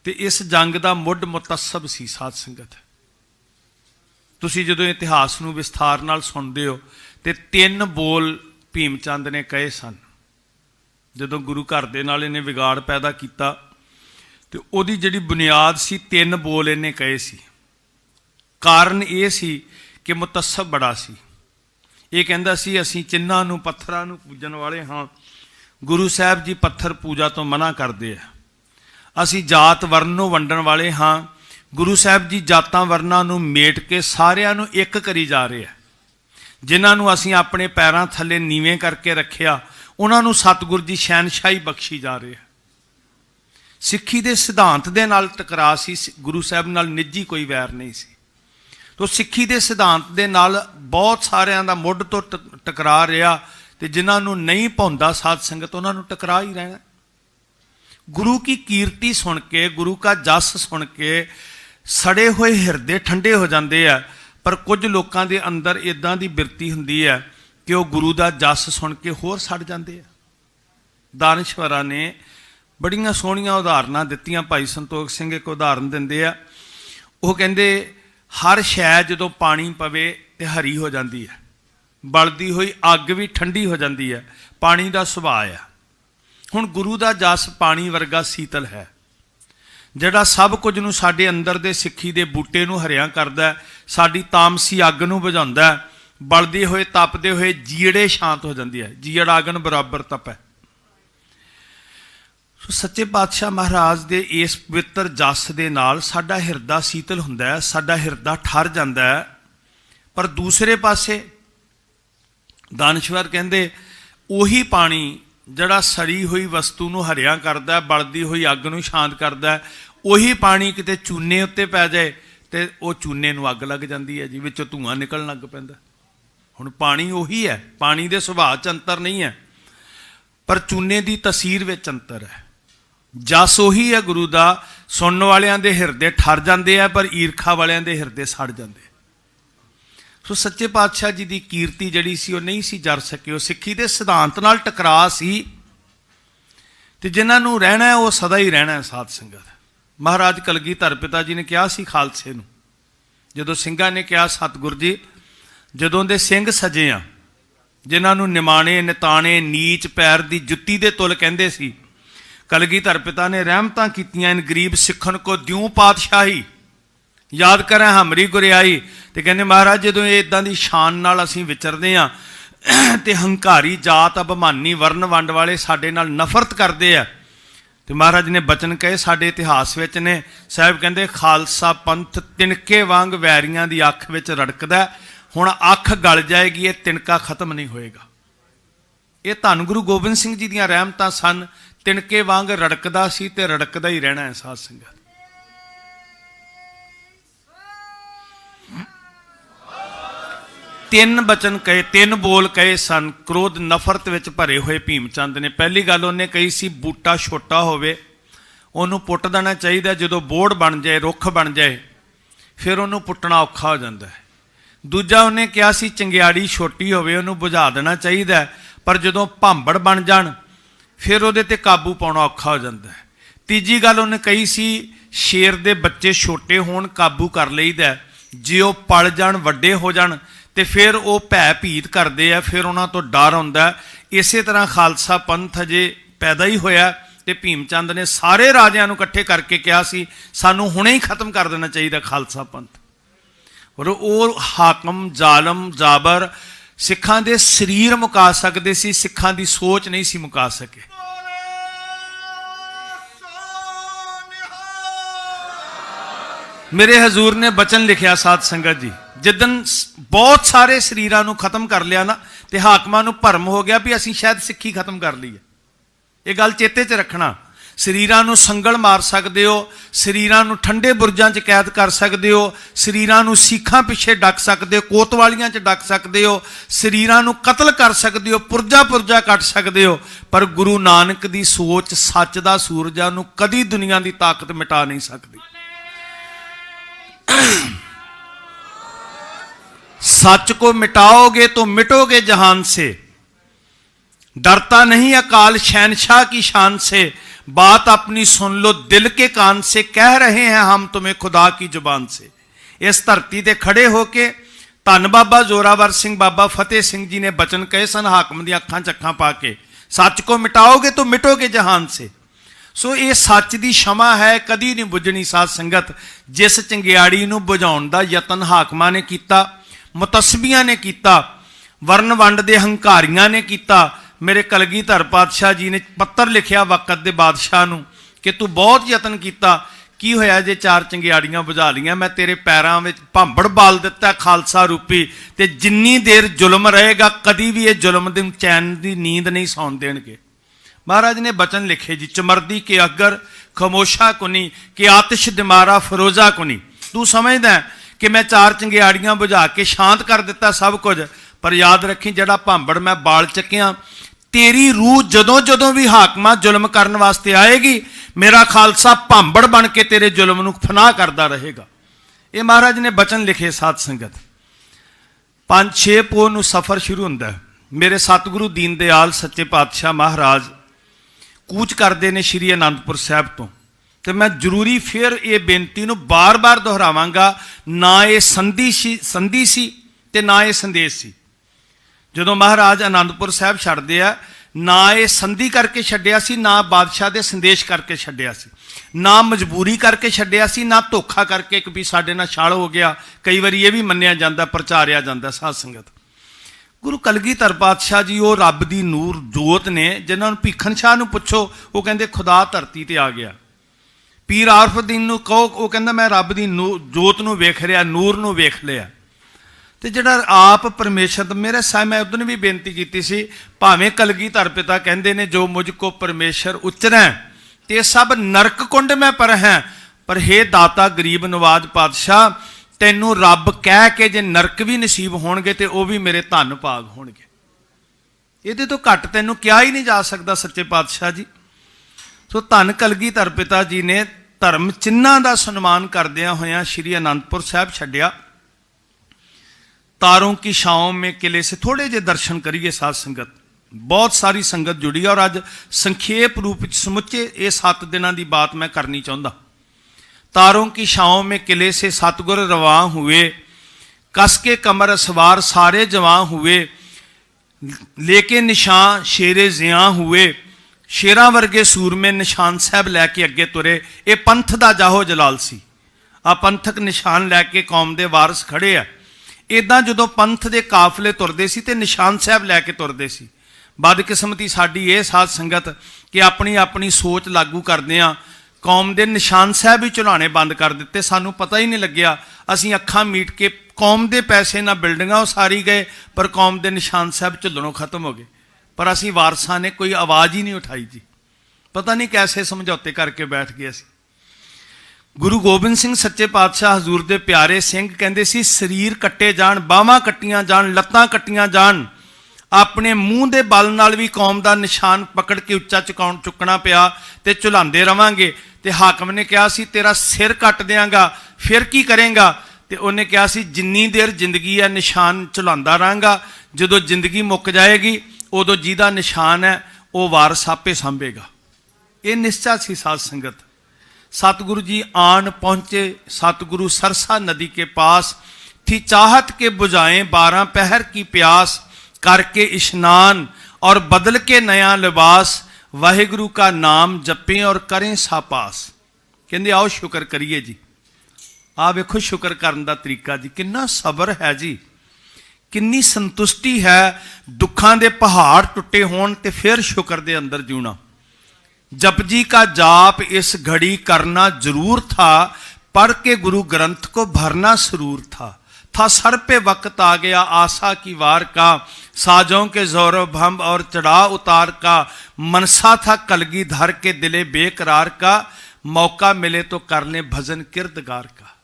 ਤੇ ਇਸ ਜੰਗ ਦਾ ਮੁੱਢ ਮੁਤੱਸਬ ਸੀ। ਸਾਧ ਸੰਗਤ, ਤੁਸੀਂ ਜਦੋਂ ਇਤਿਹਾਸ ਨੂੰ ਵਿਸਥਾਰ ਨਾਲ ਸੁਣਦੇ ਹੋ ਤੇ 3 ਬੋਲ ਭੀਮ ਚੰਦ ਨੇ ਕਹੇ ਸਨ। ਜਦੋਂ ਗੁਰੂ ਘਰ ਦੇ ਨਾਲ ਇਹਨੇ ਵਿਗਾੜ ਪੈਦਾ ਕੀਤਾ ਤੇ ਉਹਦੀ ਜਿਹੜੀ ਬੁਨਿਆਦ ਸੀ 3 ਬੋਲ ਇਹਨੇ ਕਹੇ ਸੀ। ਕਾਰਨ ਇਹ ਸੀ ਕਿ ਮੁਤੱਸਬ ਬੜਾ ਸੀ। ਇਹ ਕਹਿੰਦਾ ਸੀ ਅਸੀਂ ਚਿੰਨ੍ਹਾਂ ਨੂੰ ਪੱਥਰਾਂ ਨੂੰ ਪੂਜਣ ਵਾਲੇ ਹਾਂ, ਗੁਰੂ ਸਾਹਿਬ ਜੀ ਪੱਥਰ ਪੂਜਾ ਤੋਂ ਮਨਾ ਕਰਦੇ ਆ। ਅਸੀਂ ਜਾਤ ਵਰਨ ਨੂੰ ਵੰਡਣ ਵਾਲੇ ਹਾਂ, ਗੁਰੂ ਸਾਹਿਬ ਜੀ ਜਾਤਾਂ ਵਰਨਾਂ ਨੂੰ ਮੇਟ ਕੇ ਸਾਰਿਆਂ ਨੂੰ ਇੱਕ ਕਰੀ ਜਾ ਰਹੇ ਆ। ਜਿਨ੍ਹਾਂ ਨੂੰ ਅਸੀਂ ਆਪਣੇ ਪੈਰਾਂ ਥੱਲੇ ਨੀਵੇਂ ਕਰਕੇ ਰੱਖਿਆ, ਉਹਨਾਂ ਨੂੰ ਸਤਿਗੁਰ ਜੀ ਸ਼ਹਿਨਸ਼ਾਹੀ ਬਖਸ਼ੀ ਜਾ ਰਹੇ ਆ। ਸਿੱਖੀ ਦੇ ਸਿਧਾਂਤ ਦੇ ਨਾਲ ਟਕਰਾਅ ਸੀ, ਗੁਰੂ ਸਾਹਿਬ ਨਾਲ ਨਿੱਜੀ ਕੋਈ ਵੈਰ ਨਹੀਂ ਸੀ। ਤੋ ਸਿੱਖੀ ਦੇ ਸਿਧਾਂਤ ਦੇ ਨਾਲ ਬਹੁਤ ਸਾਰਿਆਂ ਦਾ ਮੁੱਢ ਤੋਂ ਟਕਰਾਅ ਰਿਹਾ ਤੇ ਜਿਨ੍ਹਾਂ ਨੂੰ ਨਹੀਂ ਭਾਉਂਦਾ ਸਾਧ ਸੰਗਤ, ਉਹਨਾਂ ਨੂੰ ਟਕਰਾਅ ਹੀ ਰਹਿਣਾ। ਗੁਰੂ ਕੀ ਕੀਰਤੀ ਸੁਣ ਕੇ, ਗੁਰੂ ਕਾ ਜਸ ਸੁਣ ਕੇ ਸੜੇ ਹੋਏ ਹਿਰਦੇ ਠੰਡੇ ਹੋ ਜਾਂਦੇ ਆ। ਪਰ ਕੁਝ ਲੋਕਾਂ ਦੇ ਅੰਦਰ ਇਦਾਂ ਦੀ ਬਿਰਤੀ ਹੁੰਦੀ ਹੈ ਕਿ ਉਹ ਗੁਰੂ ਦਾ ਜਸ ਸੁਣ ਕੇ ਹੋਰ ਸੜ ਜਾਂਦੇ ਆ। ਦਾਨਸ਼ਵਰਾਂ ਨੇ ਬੜੀਆਂ ਸੋਹਣੀਆਂ ਉਦਾਹਰਨਾਂ ਦਿੱਤੀਆਂ। ਭਾਈ ਸੰਤੋਖ ਸਿੰਘ ਇੱਕ ਉਦਾਹਰਨ ਦਿੰਦੇ ਆ, ਉਹ ਕਹਿੰਦੇ ਹਰ ਸ਼ੈ ਜਦੋਂ ਪਾਣੀ ਪਵੇ ਤੇ ਹਰੀ ਹੋ ਜਾਂਦੀ ਹੈ, ਬਲਦੀ ਹੋਈ ਅੱਗ ਵੀ ਠੰਡੀ ਹੋ ਜਾਂਦੀ ਹੈ, ਪਾਣੀ ਦਾ ਸੁਭਾਅ ਆ। ਹੁਣ ਗੁਰੂ ਦਾ ਜਸ ਪਾਣੀ ਵਰਗਾ ਸੀਤਲ ਹੈ। ਜਿਹੜਾ ਸਭ ਕੁਝ ਨੂੰ ਸਾਡੇ ਅੰਦਰ ਦੇ ਸਿੱਖੀ ਦੇ ਬੂਟੇ ਨੂੰ ਹਰਿਆ ਕਰਦਾ, ਸਾਡੀ ਤਾਮਸੀ ਅੱਗ ਨੂੰ ਬੁਝਾਉਂਦਾ, ਬਲਦੇ ਹੋਏ ਤਪਦੇ ਹੋਏ ਜੀੜੇ ਸ਼ਾਂਤ ਹੋ ਜਾਂਦੀ ਹੈ। ਜੀੜ ਆਗਨ ਬਰਾਬਰ ਤਪ ਹੈ। ਸੋ ਸੱਚੇ ਪਾਤਸ਼ਾਹ ਮਹਾਰਾਜ ਦੇ ਇਸ ਪਵਿੱਤਰ ਜਸ ਦੇ ਨਾਲ ਸਾਡਾ ਹਿਰਦਾ ਸੀਤਲ ਹੁੰਦਾ ਹੈ, ਸਾਡਾ ਹਿਰਦਾ ਠਰ ਜਾਂਦਾ ਹੈ। ਪਰ ਦੂਸਰੇ ਪਾਸੇ ਦਾਨਸ਼ਵਰ ਕਹਿੰਦੇ ਉਹੀ ਪਾਣੀ ਜਿਹੜਾ ਸੜੀ ਹੋਈ ਵਸਤੂ ਨੂੰ ਹਰਿਆ ਕਰਦਾ, ਬਲਦੀ ਹੋਈ ਅੱਗ ਨੂੰ ਸ਼ਾਂਤ ਕਰਦਾ, ਉਹੀ ਪਾਣੀ ਕਿਤੇ ਚੂਨੇ ਉੱਤੇ ਪੈ ਜਾਏ ਤੇ ਉਹ ਚੂਨੇ ਨੂੰ ਅੱਗ ਲੱਗ ਜਾਂਦੀ ਹੈ ਜੀ, ਵਿੱਚੋਂ ਧੂੰਆਂ ਨਿਕਲਣ ਲੱਗ ਪੈਂਦਾ। ਹੁਣ ਪਾਣੀ ਉਹੀ ਹੈ, ਪਾਣੀ ਦੇ ਸੁਭਾਅ 'ਚ ਅੰਤਰ ਨਹੀਂ ਹੈ, ਪਰ ਚੂਨੇ ਦੀ ਤਸੀਰ ਵਿੱਚ ਅੰਤਰ ਹੈ। ਜਸ ਉਹੀ ਹੈ ਗੁਰੂ ਦਾ, ਸੁਣਨ ਵਾਲਿਆਂ ਦੇ ਹਿਰਦੇ ਠਰ ਜਾਂਦੇ ਆ, ਪਰ ਈਰਖਾ ਵਾਲਿਆਂ ਦੇ ਹਿਰਦੇ ਸੜ ਜਾਂਦੇ। ਸੋ ਸੱਚੇ ਪਾਤਸ਼ਾਹ ਜੀ ਦੀ ਕੀਰਤੀ ਜਿਹੜੀ ਸੀ ਉਹ ਨਹੀਂ ਸੀ ਜਰ ਸਕੀ। ਉਹ ਸਿੱਖੀ ਦੇ ਸਿਧਾਂਤ ਨਾਲ ਟਕਰਾ ਸੀ, ਤੇ ਜਿਨ੍ਹਾਂ ਨੂੰ ਰਹਿਣਾ ਉਹ ਸਦਾ ਹੀ ਰਹਿਣਾ। ਸਾਧ ਸੰਗਤ, ਮਹਾਰਾਜ ਕਲਗੀਧਰ ਪਿਤਾ ਜੀ ਨੇ ਕਿਹਾ ਸੀ ਖਾਲਸੇ ਨੂੰ, ਜਦੋਂ ਸਿੰਘਾਂ ਨੇ ਕਿਹਾ ਸਤਿਗੁਰ ਜੀ ਜਦੋਂ ਦੇ ਸਿੰਘ ਸਜੇ ਆ, ਜਿਨ੍ਹਾਂ ਨੂੰ ਨਿਮਾਣੇ ਨਿਤਾਣੇ ਨੀਚ ਪੈਰ ਦੀ ਜੁੱਤੀ ਦੇ ਤੁਲ ਕਹਿੰਦੇ ਸੀ, ਕਲਗੀਧਰ ਪਿਤਾ ਨੇ ਰਹਿਮਤਾਂ ਕੀਤੀਆਂ, ਇਨ ਗਰੀਬ ਸਿੱਖਣ ਕੋ ਦਿਉ ਪਾਤਸ਼ਾਹੀ, ਯਾਦ ਕਰਾਂ ਹਮਰੀ ਗੁਰਿਆਈ। ਤੇ ਕਹਿੰਦੇ ਮਹਾਰਾਜ ਜਦੋਂ ਇਹ ਇਦਾਂ ਦੀ ਸ਼ਾਨ ਨਾਲ ਅਸੀਂ ਵਿਚਰਦੇ ਹਾਂ ਤੇ ਹੰਕਾਰੀ ਜਾਤ ਅਭਿਮਾਨੀ ਵਰਨ ਵੰਡ ਵਾਲੇ ਸਾਡੇ ਨਾਲ ਨਫ਼ਰਤ ਕਰਦੇ ਆ, ਤੇ ਮਹਾਰਾਜ ਨੇ ਬਚਨ ਕਹੇ ਸਾਡੇ ਇਤਿਹਾਸ ਵਿੱਚ ਨੇ। ਸਾਹਿਬ ਕਹਿੰਦੇ ਖਾਲਸਾ ਪੰਥ ਤਿਣਕੇ ਵਾਂਗ ਵੈਰੀਆਂ ਦੀ ਅੱਖ ਵਿੱਚ ਰੜਕਦਾ, ਹੁਣ ਅੱਖ ਗਲ ਜਾਏਗੀ, ਇਹ ਤਿਣਕਾ ਖਤਮ ਨਹੀਂ ਹੋਏਗਾ। ਇਹ ਧੰਨ ਗੁਰੂ ਗੋਬਿੰਦ ਸਿੰਘ ਜੀ ਦੀਆਂ ਰਹਿਮਤਾਂ ਸਨ। ਤਿਣਕੇ ਵਾਂਗ ਰੜਕਦਾ ਸੀ ਤੇ ਰੜਕਦਾ ਹੀ ਰਹਿਣਾ ਹੈ। ਸਾਧ ਸੰਗਤ, ਤਿੰਨ ਬਚਨ ਕਹੇ, ਤਿੰਨ ਬੋਲ ਕਹੇ ਸਨ ਕ੍ਰੋਧ ਨਫ਼ਰਤ ਵਿੱਚ ਭਰੇ ਹੋਏ ਭੀਮ ਚੰਦ ਨੇ। ਪਹਿਲੀ ਗੱਲ ਉਹਨੇ ਕਹੀ ਸੀ ਬੂਟਾ ਛੋਟਾ ਹੋਵੇ ਉਹਨੂੰ ਪੁੱਟ ਦੇਣਾ ਚਾਹੀਦਾ, ਜਦੋਂ ਬੋੜ ਬਣ ਜਾਏ ਰੁੱਖ ਬਣ ਜਾਏ ਫਿਰ ਉਹਨੂੰ ਪੁੱਟਣਾ ਔਖਾ ਹੋ ਜਾਂਦਾ ਹੈ। ਦੂਜਾ ਉਹਨੇ ਕਿਹਾ ਸੀ ਚੰਗਿਆੜੀ ਛੋਟੀ ਹੋਵੇ ਉਹਨੂੰ ਬੁਝਾ ਦੇਣਾ ਚਾਹੀਦਾ, ਪਰ ਜਦੋਂ ਭਾਂਬੜ ਬਣ ਜਾਣ ਫਿਰ ਉਹਦੇ ਤੇ ਕਾਬੂ ਪਾਉਣਾ ਔਖਾ ਹੋ ਜਾਂਦਾ ਹੈ। ਤੀਜੀ ਗੱਲ ਉਹਨੇ ਕਹੀ ਸੀ ਸ਼ੇਰ ਦੇ ਬੱਚੇ ਛੋਟੇ ਹੋਣ ਕਾਬੂ ਕਰ ਲਈਦਾ, ਜੇ ਉਹ ਪਲ ਜਾਣ ਵੱਡੇ ਹੋ ਜਾਣ ਤੇ ਫਿਰ ਉਹ ਭੈ ਭੀਤ ਕਰਦੇ ਆ, ਫਿਰ ਉਹਨਾਂ ਤੋਂ ਡਰ ਆਉਂਦਾ। ਇਸੇ ਤਰ੍ਹਾਂ ਖਾਲਸਾ ਪੰਥ ਅਜੇ ਪੈਦਾ ਹੀ ਹੋਇਆ ਤੇ ਭੀਮ ਚੰਦ ਨੇ ਸਾਰੇ ਰਾਜਿਆਂ ਨੂੰ ਇਕੱਠੇ ਕਰਕੇ ਕਿਹਾ ਸੀ ਸਾਨੂੰ ਹੁਣੇ ਹੀ ਖਤਮ ਕਰ ਦੇਣਾ ਚਾਹੀਦਾ ਖਾਲਸਾ ਪੰਥ। ਔਰ ਉਹ ਹਾਕਮ ਜ਼ਾਲਮ ਜਾਬਰ ਸਿੱਖਾਂ ਦੇ ਸਰੀਰ ਮੁਕਾ ਸਕਦੇ ਸੀ, ਸਿੱਖਾਂ ਦੀ ਸੋਚ ਨਹੀਂ ਸੀ ਮੁਕਾ ਸਕੇ। ਮੇਰੇ ਹਜ਼ੂਰ ਨੇ ਬਚਨ ਲਿਖਿਆ ਸਾਧ ਸੰਗਤ ਜੀ, ਜਿੱਦਣ ਬਹੁਤ ਸਾਰੇ ਸਰੀਰਾਂ ਨੂੰ ਖਤਮ ਕਰ ਲਿਆ ਨਾ ਤੇ ਹਾਕਮਾਂ ਨੂੰ ਭਰਮ ਹੋ ਗਿਆ ਵੀ ਅਸੀਂ ਸ਼ਾਇਦ ਸਿੱਖੀ ਖਤਮ ਕਰ ਲਈ ਹੈ। ਇਹ ਗੱਲ ਚੇਤੇ 'ਚ ਰੱਖਣਾ। ਸਰੀਰਾਂ ਨੂੰ ਸੰਗਲ ਮਾਰ ਸਕਦੇ ਹੋ, ਸਰੀਰਾਂ ਨੂੰ ਠੰਡੇ ਬੁਰਜਾਂ 'ਚ ਕੈਦ ਕਰ ਸਕਦੇ ਹੋ, ਸਰੀਰਾਂ ਨੂੰ ਸੀਖਾਂ ਪਿੱਛੇ ਡੱਕ ਸਕਦੇ ਹੋ, ਕੋਤਵਾਲੀਆਂ 'ਚ ਡੱਕ ਸਕਦੇ ਹੋ, ਸਰੀਰਾਂ ਨੂੰ ਕਤਲ ਕਰ ਸਕਦੇ ਹੋ, ਪੁਰਜਾ ਪੁਰਜਾ ਕੱਟ ਸਕਦੇ ਹੋ, ਪਰ ਗੁਰੂ ਨਾਨਕ ਦੀ ਸੋਚ ਸੱਚ ਦਾ ਸੂਰਜਾ ਨੂੰ ਕਦੀ ਦੁਨੀਆ ਦੀ ਤਾਕਤ ਮਿਟਾ ਨਹੀਂ ਸਕਦੀ। सच को मिटाओगे तो मिटोगे जहान से, डरता नहीं अकाल शहनशाह की शान से, बात अपनी सुन लो दिल के कान से, कह रहे हैं हम तुम्हें खुदा की जुबान से। इस धरती ते खड़े होके धन बाबा जोरावर सिंह बाबा फतेह सिंह जी ने बचन कहे सन हाकम दी अखां च अखां पा के, सच को मिटाओगे तो मिटोगे जहान से। सो ये सच की क्षमा है, कदी नहीं बुझनी। साध संगत, जिस चंगियाड़ी नूं बुझाउण दा यतन हाकमां ने कीता, मुतसबियां ने किया, वर्ण वंड दे हंकारियां ने किया, मेरे कलगीधर पातशाह जी ने पत्तर लिखिया वक़्त दे बादशाह नूं कि तू बहुत यतन किया, की होया जे चार चंगियाड़ियां बुझा लियां, मैं तेरे पैरां विच भांबड़ बाल दिता खालसा रूपी, ते जिन्नी देर जुल्म रहेगा कदी भी ये जुल्म दी चैन की नींद नहीं सौण देणगे। महाराज ने बचन लिखे जी, चमरदी के अगर खमोशा कुनी कि आतिश दिमारा फरोजा कुनी। तू समझदा कि मैं चार चंगियाड़ियां बुझा के शांत कर दिता सब कुछ, पर याद रखी जड़ा भांबड़ मैं बाल चकिया, तेरी रूह जदों जदों भी हाकमा जुल्म करने वास्ते आएगी, मेरा खालसा भांबड़ बन के तेरे जुल्म नूं फनाह करता रहेगा। ये महाराज ने बचन लिखे। साध संगत, 5-6 पोह नूं सफ़र शुरू हुंदा है। मेरे सतगुरु दीन दयाल सच्चे पातशाह महाराज कूच करते हैं श्री आनंदपुर साहब तो, तो मैं जरूरी फिर ये बेनती नूं बार बार दोहरावांगा, ना ये संधि सी ते ना ये संदेश सी। जदों महाराज आनंदपुर साहब छड्डदे आ, ना ये संधि करके छड्डिया सी, ना बादशाह दे संदेश करके छड्डिया सी। ना मजबूरी करके छड्डिया सी, ना धोखा करके एक भी साडे नाल छल हो गया। कई बारी ये भी मन्निया जाता, प्रचारिया जाता साध संगत। गुरु कलगीधर पातशाह जी वो रब दी नूर जोत ने, जिन्होंने भीखन शाह नूं पुछो वो कहंदे खुदा धरती ते आ गया। पीर आरफुद्दीन नूं कहो वो कहंदा मैं रब दी जोत नूं वेख लिया, नूर नूं वेख लिया। तो जिहड़ा आप परमेश्वर, मेरे साहब मैं उदन भी बेनती की सी, भावें कलगीधर पिता कहंदे ने जो मुझको परमेश्वर उचरै ते सब नरक कुंड में पर हैं, पर हे दाता गरीब नवाज पातशाह तैनूं रब कह के जे नरक भी नसीब होणगे ते वो भी मेरे धन भाग होणगे। इहदे तो घट तैनूं क्या ही नहीं जा सकता सच्चे पातशाह जी। सो धन कलगीधर पिता जी ने धर्म चिन्हां दा सन्मान करदियां होइयां श्री आनंदपुर साहिब छड्डिया। तारों की छांव में किले से थोड़े जे दर्शन करिए साध संगत, बहुत सारी संगत जुड़ी है। और अज संखेप रूप समुचे ये 7 दिनों की बात मैं करनी चाहता। तारों की छांव में किले से सतगुर रवां हुए, कस के कमर सवार सारे जवां हुए, लेके निशान शेरे जियां हुए, शेरां वर्गे सूरमे निशान साहब लैके अगे तुरे। ये पंथ का जाहो जलाल सी, आ पंथक निशान लैके कौम के वारस खड़े आ। इदां जदों पंथ के काफले तुरदे सी ते निशान साहब लैके तुरदे सी। बदकिस्मती साडी ये साध संगत कि अपनी अपनी सोच लागू करदे आ, कौम के निशान साहब ही झुलाने बंद कर दिते। सानू पता ही नहीं लग्या, असीं अखां मीट के कौम के पैसे ना बिल्डिंगां उसारी गए, पर कौम के निशान साहब झुलनों खत्म हो गए। पर असीं वारसां ने कोई आवाज़ ही नहीं उठाई जी। पता नहीं कैसे समझौते करके बैठ गए असीं। गुरु गोबिंद सिंह सच्चे पातशाह हजूर दे प्यारे सिंह कहंदे सी शरीर कट्टे जाण, बाहां कट्टियां जाण, लत्तां कट्टियां जाण, अपने मूँह के बल नाल भी कौम का निशान पकड़ के उच्चा चुकना पिया ते झुलांदे रवांगे। ते हाकम ने कहा सी तेरा सिर कट देंगा फिर की करेंगा, ते उन्हें कहा सी जिन्नी देर जिंदगी है निशान झुलांदा रहांगा, जदों जिंदगी मुक जाएगी उदों जिहदा निशान है वो वारस आपे सांभेगा। ये निश्चा सी साध संगत। सतगुरु जी आन पहुंचे सतगुरु सरसा नदी के पास, थी चाहत के बुझाएं 12 पहर की प्यास, करके इश्नान और बदल के नया लिबास, वाहिगुरु का नाम जपें और करें सापास। कहते आओ शुक्र करिए जी। आ वेखो शुक्र करने का तरीका जी, कितना सबर है जी, किन्नी संतुष्टि है। दुखां दे पहाड़ टुटे होण ते फिर शुक्र दे अंदर जीना। जपजी का जाप इस घड़ी करना जरूर था, पढ़ के गुरु ग्रंथ को भरना सुरूर था सर पे वक्त आ गया आशा की वार का, साजों के जोरों भंब और चढ़ा उतार का, मनसा था कलगीधर के दिले बेकरार का, मौका मिले तो कर ले भजन किरदगार का।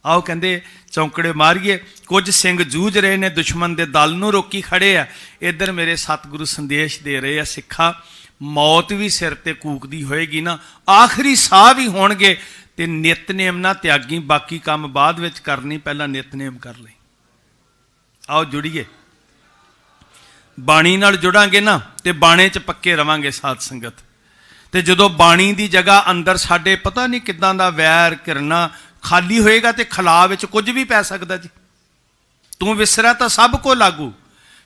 आओ कहते चौंकड़े मारिए, कुछ सिंह जूझ रहे ने दुश्मन के दल नूं रोकी खड़े आ। इधर मेरे सतगुरु संदेश दे रहे हैं, सिखा मौत भी सिर ते कूकदी होएगी ना, आखिरी साह भी होणगे, ते नितनेम ना त्यागी, बाकी काम बाद विच करनी, पहला नितनेम कर ले। आओ जुड़िए, बाणी नाल जुड़ांगे ना ते बाणे च पक्के रवांगे साध संगत। ते जदों बाणी दी जगह अंदर साडे पता नहीं किदां दा वैर घिरना खाली होएगा ते खला विच कुछ भी पै सकदा जी। तू विसरा तो सब को लागू,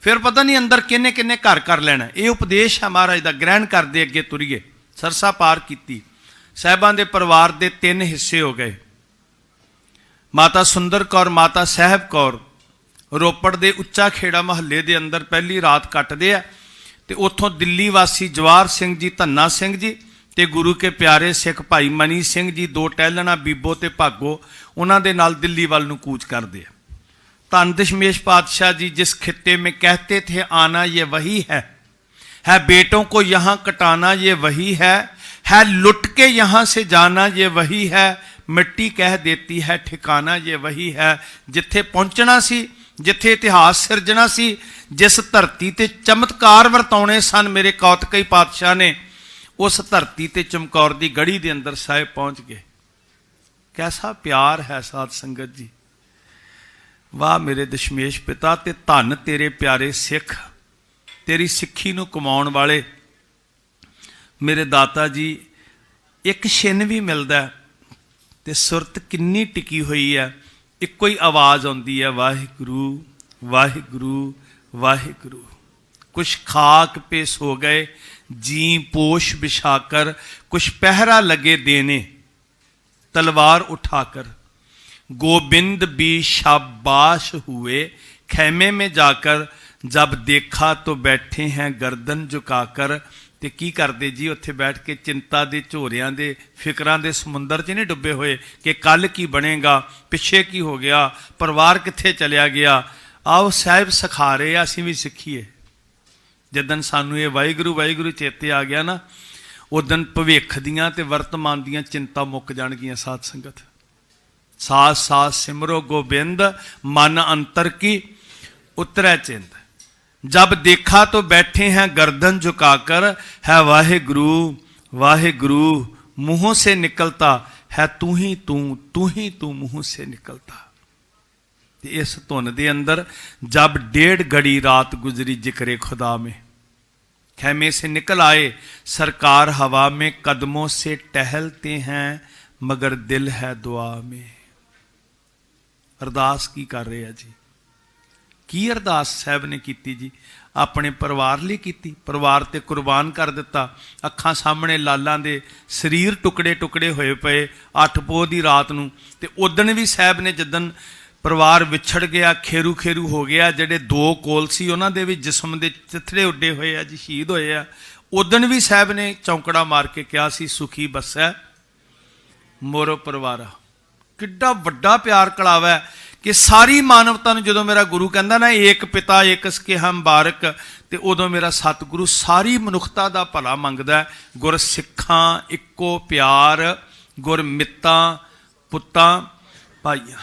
फिर पता नहीं अंदर किन्ने किन्ने घर कर लेना। ये उपदेश है महाराज का, ग्रहण करदे अगे तुरीए। सरसा पार की साहिबां दे परिवार दे 3 हिस्से हो गए। माता सुंदर कौर, माता साहब कौर रोपड़ दे उच्चा खेड़ा महल्ले दे अंदर पहली रात कटदे आ। ते उत्थों दिल्ली वासी जवाहर सिंह जी, धन्ना सिंह जी ते गुरु के प्यारे सिख भाई मनी सिंह जी, 2 टहलना बीबो ते भागो, उन्हां दे नाल दिल्ली वाल नूं कूच करदे आ। धन दशमेश पातशाह जी जिस खित्ते में कहते थे आना ये वही है बेटों को यहाँ कटाना ये वही है लुट के यहाँ से जाना ये वही है, मिट्टी कह देती है ठिकाना ये वही है। जिथे पहुँचना सी, जिथे इतिहास सिरजना सी, जिस धरती ते चमत्कार वरताउने सन मेरे कौतकई पातशाह ने, उस धरती ते चमकौर दी गढ़ी दे अंदर साहिब पहुँच गए। कैसा प्यार है साध संगत जी। वाह मेरे दशमेश पिता, ते धन तेरे प्यारे सिख, तेरी सिक्खी नूं कमाउण वाले मेरे दाता जी। एक छिन भी मिलदा ते सुरत किन्नी टिकी हुई है, इक्को ही आवाज़ आउंदी है, वाहिगुरू वाहिगुरू वाहिगुरू। कुछ खाक पे सो गए, जी पोश बिछाकर, कुछ पहरा लगे देने तलवार उठाकर। गोविंद भी शाबाश हुए खैमे में जाकर, जब देखा तो बैठे हैं गर्दन झुकाकर। ਤੇ ਕੀ ਕਰਦੇ ਜੀ ਉੱਥੇ ਬੈਠ ਕੇ ਚਿੰਤਾ ਦੇ ਝੋਰਿਆਂ ਦੇ ਫਿਕਰਾਂ ਦੇ ਸਮੁੰਦਰ 'ਚ ਨਹੀਂ ਡੁੱਬੇ ਹੋਏ ਕਿ ਕੱਲ ਕੀ ਬਣੇਗਾ, ਪਿੱਛੇ ਕੀ ਹੋ ਗਿਆ, ਪਰਿਵਾਰ ਕਿੱਥੇ ਚਲਿਆ ਗਿਆ। ਆਓ ਸਾਹਿਬ ਸਿਖਾ ਰਹੇ ਆ, ਅਸੀਂ ਵੀ ਸਿੱਖੀਏ। ਜਿੱਦਣ ਸਾਨੂੰ ਇਹ ਵਾਹਿਗੁਰੂ ਵਾਹਿਗੁਰੂ ਚੇਤੇ ਆ ਗਿਆ ਨਾ, ਉਦਣ ਭਵਿੱਖ ਦੀਆਂ ਤੇ ਵਰਤਮਾਨ ਦੀਆਂ ਚਿੰਤਾ ਮੁੱਕ ਜਾਣਗੀਆਂ। ਸਾਧ ਸੰਗਤ, ਸਾਥ ਸਾਥ ਸਿਮਰੋ ਗੋਬਿੰਦ, ਮਨ ਅੰਤਰ ਕੀ ਉਤਰੈ ਚਿੰਤ। जब देखा तो बैठे हैं गर्दन झुकाकर, है वाहे गुरु मुंहों से निकलता है, तू ही तू मुंह से निकलता। इस धुन दे अंदर जब 1.5 घड़ी रात गुजरी जिक्रे खुदा में, खैमे से निकल आए सरकार हवा में, कदमों से टहलते हैं मगर दिल है दुआ में। अरदास की कर रहे हैं जी, ਕੀ ਅਰਦਾਸ ਸਾਹਿਬ ਨੇ ਕੀਤੀ ਜੀ? ਆਪਣੇ ਪਰਿਵਾਰ ਲਈ ਕੀਤੀ, ਪਰਿਵਾਰ ਤੇ ਕੁਰਬਾਨ ਕਰ ਦਿੱਤਾ। ਅੱਖਾਂ ਸਾਹਮਣੇ ਲਾਲਾਂ ਦੇ ਸਰੀਰ ਟੁਕੜੇ ਟੁਕੜੇ ਹੋਏ ਪਏ 8 ਪੋਹ ਦੀ ਰਾਤ ਨੂੰ। ਤੇ ਉਦਣ ਵੀ ਸਾਹਿਬ ਨੇ ਜਿੱਦਣ ਪਰਿਵਾਰ ਵਿਛੜ ਗਿਆ, ਖੇਰੂ ਖੇਰੂ ਹੋ ਗਿਆ, ਜਿਹੜੇ 2 ਕੋਲ ਸੀ ਉਹਨਾਂ ਦੇ ਵੀ ਜਿਸਮ ਦੇ ਚਿੱਥੜੇ ਉੱਡੇ ਹੋਏ ਆ ਜੀ, ਸ਼ਹੀਦ ਹੋਏ ਆ। ਉਦਣ ਵੀ ਸਾਹਿਬ ਨੇ ਚੌਂਕੜਾ ਮਾਰ ਕੇ ਕਿਹਾ ਸੀ, ਸੁਖੀ ਬਸੈ ਮੋਰੋ ਪਰਿਵਾਰਾ। ਕਿੱਡਾ ਵੱਡਾ ਪਿਆਰ ਕਲਾਵਾ ਹੈ ਕਿ ਸਾਰੀ ਮਾਨਵਤਾ ਨੂੰ ਜਦੋਂ ਮੇਰਾ ਗੁਰੂ ਕਹਿੰਦਾ ਨਾ ਏਕ ਪਿਤਾ ਏਕ ਸਕੇ ਹਮ ਬਾਰਕ, ਤੇ ਉਦੋਂ ਮੇਰਾ ਸਤਿਗੁਰੂ ਸਾਰੀ ਮਨੁੱਖਤਾ ਦਾ ਭਲਾ ਮੰਗਦਾ। ਗੁਰ ਸਿੱਖਾਂ ਇੱਕੋ ਪਿਆਰ, ਗੁਰ ਮਿੱਤਾਂ ਪੁੱਤਾਂ ਭਾਈਆਂ।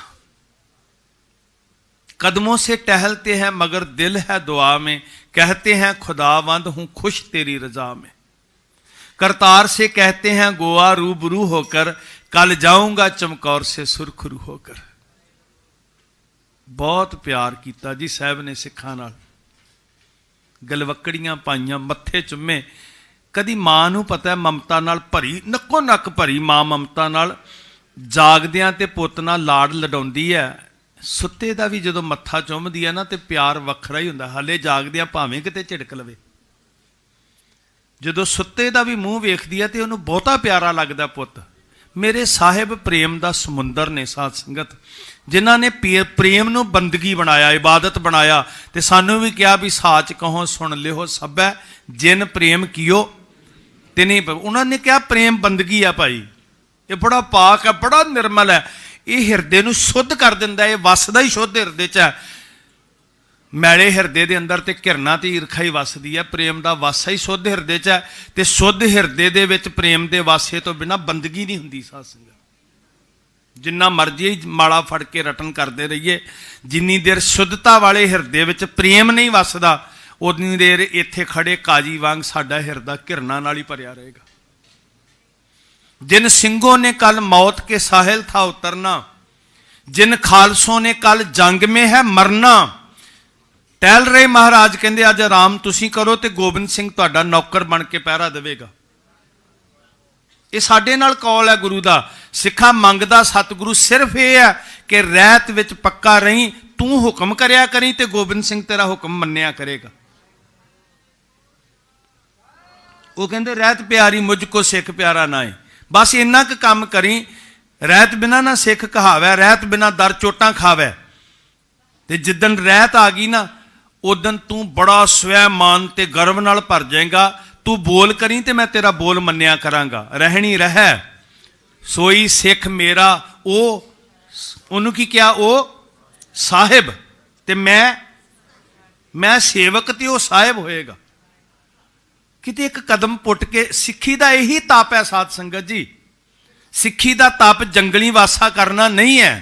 कदमों से टहलते हैं मगर दिल है दुआ में, कहते हैं खुदावंद हूं खुश तेरी रजा में। करतार से कहते हैं गोवा रूबरू होकर, कल जाऊंगा चमकौर से सुरखरू होकर। बहुत प्यार किया जी साहब ने सिखा नाल, गलवकड़ियां पाइयां, मत्थे चुम्मे। कदी मां नूं पता है ममता नाल भरी, नक्को नक भरी मां ममता नाल जागदियां ते पुੱਤ नाल लाड़ लडाउंदी है। सुत्ते दा भी जदों मत्था चुम्मदी है ना ते प्यार वखरा ही हुंदा, हाले जागदियां भावें किते झिड़क लवे। जदों सुत्ते दा भी मूँह वेखदी है ते उहनूं बहुता प्यारा लगदा पुੱਤ। मेरे साहिब प्रेम दा समुंदर ने साध संगत, जिन्हां ने प्रेम नूं बंदगी बनाया, इबादत बनाया। ते सानूं भी कहा भी साच कहो सुन लिहो सबै, जिन प्रेम कियो तिनी। उन्होंने कहा प्रेम बंदगी है भाई, ये बड़ा पाक है, बड़ा निर्मल है, ये हिरदे नूं शुद्ध कर दिंदा है, वसदा ही शुद्ध हिरदे च है। मैले हिरदे दे अंदर ते घिरना ते ईरखा ही वसदी है, प्रेम दा वासा ही शुद्ध हिरदे च है। ते शुद्ध हिरदे दे विच प्रेम दे वासे तो बिना बंदगी नहीं हुंदी। साध संगत, जिन्ना मर्जी माड़ा फड़ के रटन करते रहिए, जिन्नी देर शुद्धता वाले हिरदे विच प्रेम नहीं वसदा, उन्नी देर इत्थे खड़े काजी वांग साडा हिरदा घिरना नाल ही भरिया रहेगा। जिन सिंहों ने कल मौत के साहिल था उतरना, जिन खालसों ने कल जंग में है मरना। टहल रहे महाराज कहते अज आराम तुसी करो ते गोबिंद सिंह तुहाडा नौकर बन के पहरा देवेगा। ये साडे नाल कौल है गुरु दा। सिखा मंगदा सतगुरु सिर्फ ये है कि रहत विच पक्का रही, तू हुक्म करया करी ते गोबिंद सिंह तेरा हुक्म मन्निया करेगा। वो कहते रहत प्यारी मुझको सिख प्यारा ना है, बस इन्ना क काम करी। रहत बिना ना सिख कहावै, रहत बिना दर चोटां खावै। ते जिदन रहत आ गई ना, उदन तू बड़ा स्वैमान ते गर्व नाल भर जाएगा। तू बोल करी ते मैं तेरा बोल मन्निया करांगा। रहनी रह सोई सिख मेरा, ओ उन्होंने की क्या, ओ साहिब ते मैं सेवक ते ओ साहिब होएगा। किते एक कदम पुट के सिक्खी दा यही ताप है। साध संगत जी, सिक्खी दा ताप जंगली वासा करना नहीं है।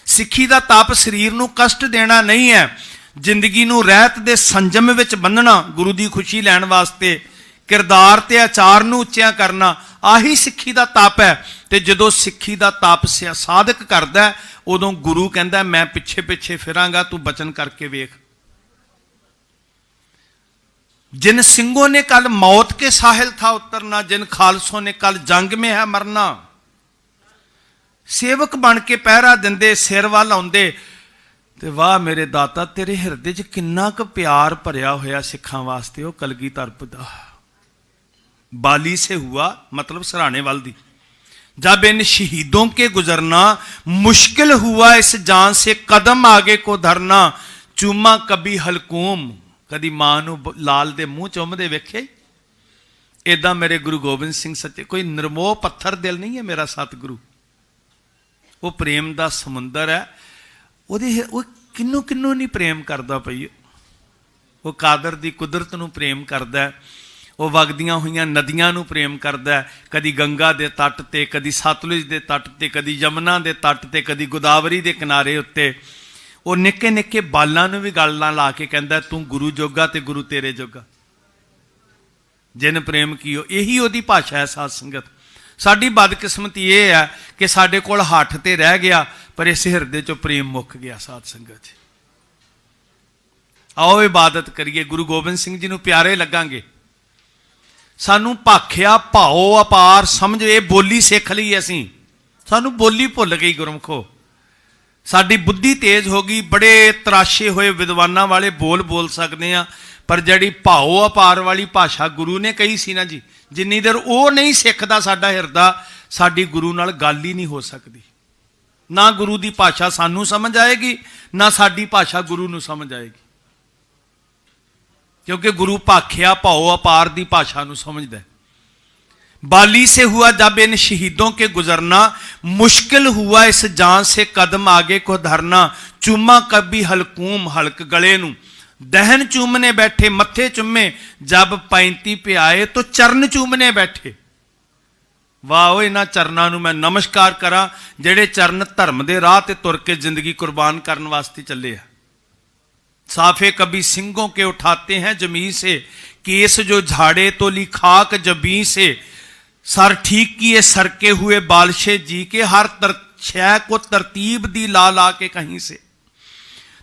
सिक्खी दा ताप शरीर नूं कष्ट देना नहीं है। जिंदगी नूं रहत दे संजम विच बंधना, गुरु दी खुशी लैण वास्ते किरदार ते आचार नूं उच्चिया करना, आही सिक्खी दा ताप है। ते जदों सिक्खी दा ताप साधक करदा है, उदों गुरु कहंदा मैं पिछे पिछे फिरांगा, तू बचन करके वेख। जिन सिंहों ने कल मौत के साहिल था उतरना, जिन खालसों ने कल जंग में है मरना। सेवक बन के पहरा दिंदे, सिर वाल आउंदे, ਤੇ ਵਾਹ ਮੇਰੇ ਦਾਤਾ, ਤੇਰੇ ਹਿਰਦੇ 'ਚ ਕਿੰਨਾ ਕੁ ਪਿਆਰ ਭਰਿਆ ਹੋਇਆ ਸਿੱਖਾਂ ਵਾਸਤੇ। ਉਹ ਕਲਗੀਧਰ ਦਾ बाली से हुआ मतलब सराने वाल दी, जब इन शहीदों के गुजरना मुश्किल हुआ इस जान से कदम आगे को धरना, चूमा कभी हलकूम, कदी मां नू लाल दे मुंह चुमदे वेखे। इदा मेरे गुरु गोबिंद सिंह सच्चे, कोई निर्मोह पत्थर दिल नहीं है मेरा सतगुरु, वो प्रेम दा समुंदर है। वो किन्नू किन्नू नहीं प्रेम करदा पई, वो कादर दी कुदरत नू प्रेम करदा है, वो वगदियां हुई नदियां नू प्रेम करदा है, कदी गंगा दे तट ते, कदी सतलुज दे तट ते, कदी यमुना दे तट ते, कदी गोदावरी दे किनारे उत्ते। वो निक्के निक्के बालां नू भी गल ला के कहंदा तू गुरु जोगा ते गुरु तेरे जोगा, जिन प्रेम कीओ। यही ओदी भाषा है साध संगत। साडी बदकिस्मती ये है कि साडे कोल हठ ते रह गया, पर इस हिरदे चों प्रेम मुक गया। साध संगत आओ इबादत करिए, गुरु गोबिंद सिंह जी नू प्यारे लगांगे। सानू भाख्या भाओ अपार समझ, ये बोली सिख ली असी, सानू बोली भुल गई गुरमुखो। साडी बुद्धि तेज हो गई, बड़े तराशे हुए विद्वानां वाले बोल सकते हैं, पर जिहड़ी भाओ अपार वाली भाषा गुरु ने कही सी ना जी, जिन्नी देर वो नहीं सिखदा साडा हिरदा, साडी गुरु नाल गल ही नहीं हो सकती। ना गुरु की भाषा सानू समझ आएगी, ना साडी भाषा गुरु नू समझ आएगी, क्योंकि गुरु भाख्या भाओ अपार दी भाषा नू समझदा है। बाली से हुआ जब इन शहीदों के गुजरना, मुश्किल हुआ इस जान से कदम आगे को धरना, चूमा कभी हलकूम, हलक गले नू, दहन चूमने बैठे मत्थे चुम्मे, जब 35 पे आए तो चरण चूमने बैठे। वाह, इन्हां चरनां नू मैं नमस्कार करा, जेड़े चरण धर्म दे राह ते तुर के जिंदगी कुर्बान करने वास्ते चले आ। साफे कभी सिंगों के उठाते हैं जमी से, केस जो झाड़े तो ली खाक जबी से, सर ठीक किए सरके हुए बालशे जी के, हर शय को तरतीब दी ला ला के कहीं से।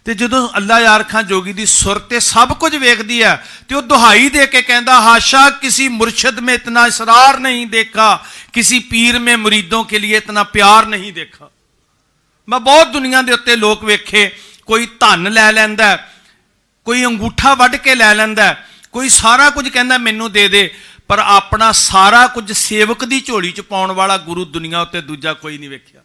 ते जदों अल्लाह यार खां जोगी दी सुर ते सब कुछ वेखदी है, ते वो दुहाई दे के कहंदा, हाशा किसी मुर्शद में इतना इसरार नहीं देखा, किसी पीर में मुरीदों के लिए इतना प्यार नहीं देखा। मैं बहुत दुनिया दे उत्ते लोग वेखे, कोई धन लै लैंदा, कोई अंगूठा वढ़ के लै लैंदा, कोई सारा कुछ कहंदा मैनू दे दे, पर अपना सारा कुछ सेवक दी झोली च पाउण वाला गुरु दुनिया उत्ते दूजा कोई नहीं वेखिया।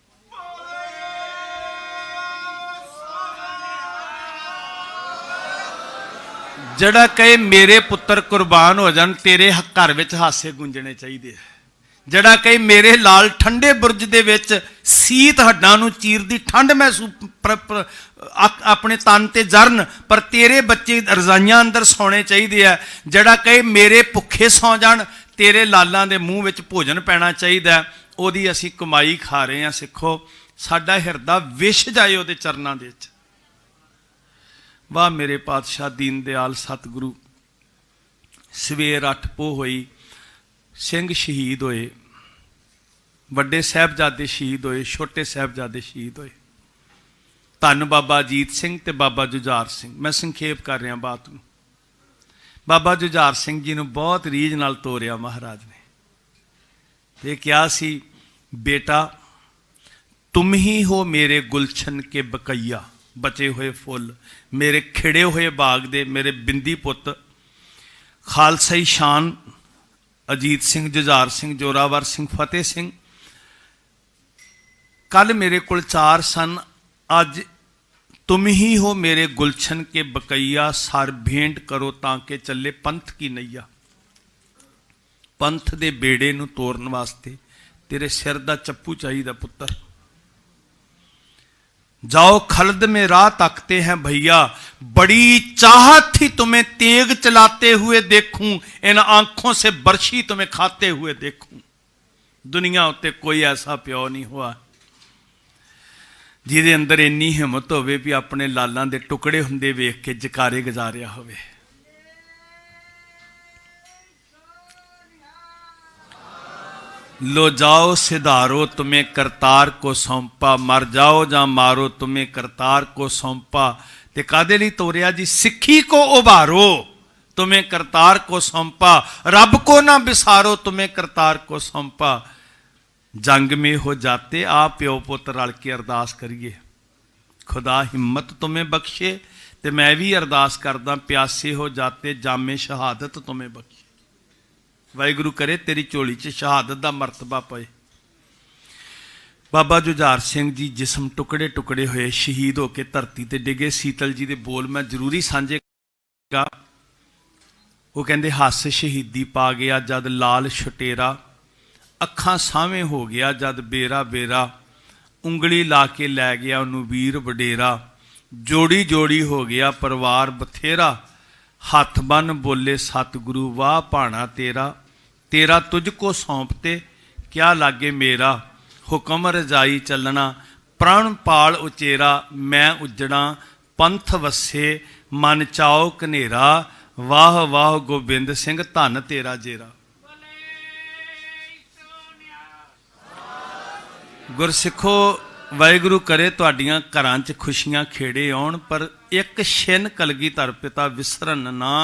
जड़ा कहे मेरे पुत्र कुर्बान हो जान, तेरे घर विच हासे गूंजने चाहिए। जड़ा कहे मेरे लाल ठंडे बुरज दे विच सीत हड्डां नूं चीरदी ठंड महसूस अपने तन ते जरन, पर तेरे बच्चे रजाइयां अंदर सौने चाहिए है। जड़ा कहे मेरे भुखे सौ जान, तेरे लालां दे मूँह विच भोजन पैना चाहिए, ओदी असीं कमाई खा रहे हैं। सिखो, साडा हिरदा विछ जाए ओदे चरनां दे विच। वाह मेरे पातशाह दीन दयाल सतगुरु। सवेर 8 पोह होई, सिंह शहीद होए, वड्डे साहिबजादे शहीद होए, छोटे साहिबजादे शहीद होए। धन बाबा अजीत सिंह ते बाबा जुझार सिंह। मैं संखेप कर रहा बात नूं। बाबा जुझार सिंह जी नूं बहुत रीझ नाल तोरिया महाराज ने, ते क्या सी, बेटा तुम ही हो मेरे गुलशन के बकैया, बचे हुए फुल, मेरे खिड़े हुए बाग दे, मेरे बिंदी पुत। खालसाई शान अजीत सिंह, जुझार सिंह, जोरावर सिंह, फतेह सिंह। कल मेरे को 4 सन, अज तुम ही हो मेरे गुलशन के बकैया, सर भेंट करो ताके चले पंथ की नैया। पंथ दे बेड़े नूं तोड़न वास्ते तेरे सिर दा चप्पू चाहिए पुत्र। जाओ खलद में राह तकते हैं भैया, बड़ी चाहत थी तुम्हें तेग चलाते हुए देखूं, इन आंखों से बर्शी तुम्हें खाते हुए देखूं। दुनिया उत्ते कोई ऐसा प्यो नहीं हुआ जिहदे अंदर इन्नी हिम्मत होवे भी अपने लालां दे टुकड़े हुंदे वेख के जकारे गुजारिया होवे। लो जाओ सिधारो तुम्हें करतार को सौंपा, मर जाओ जा मारो तुम्हें करतार को सौंपा। ते कादे लई तोरिया जी, सिक्खी को उभारो तुम्हें करतार को सौंपा, रब को ना बिसारो तुम्हें करतार को सौंपा। जंग में हो जाते आप प्यो पुत्र रल के अरदास करिए, खुदा हिम्मत तुम्हें बख्शे। तो मैं भी अरदास करदा, प्यासे हो जाते जामे शहादत तुम्हें बख्शे। वाहिगुरू करे तेरी झोली च शहादत का मरतबा पे। बाबा जुझार सिंह जी जिसम टुकड़े टुकड़े होए, शहीद होके धरती ते डिगे। सीतल जी के बोल मैं जरूरी सांझे गा। वो कहते हस शहीदी पा गया जद लाल छटेरा, अखां सावें हो गया जद बेरा बेरा, उंगली ला के लै गया उन्हूं वीर वडेरा, जोड़ी जोड़ी हो गया परिवार बथेरा, हथ बन बोले सतगुरु वाह भाणा तेरा, तेरा तुझको सौंपते क्या लागे मेरा, हुक्म रजाई चलना प्रण पाल उचेरा, मैं उजड़ा पंथ वसे मन चाओ कनेरा, वाह वाह गोबिंद सिंह धन तेरा जेरा। गुरसिखो वाहिगुरू करे तुहाडियां घरां च खुशियां खेड़े आउण, पर एक छिन कलगीधर पिता विसरन ना।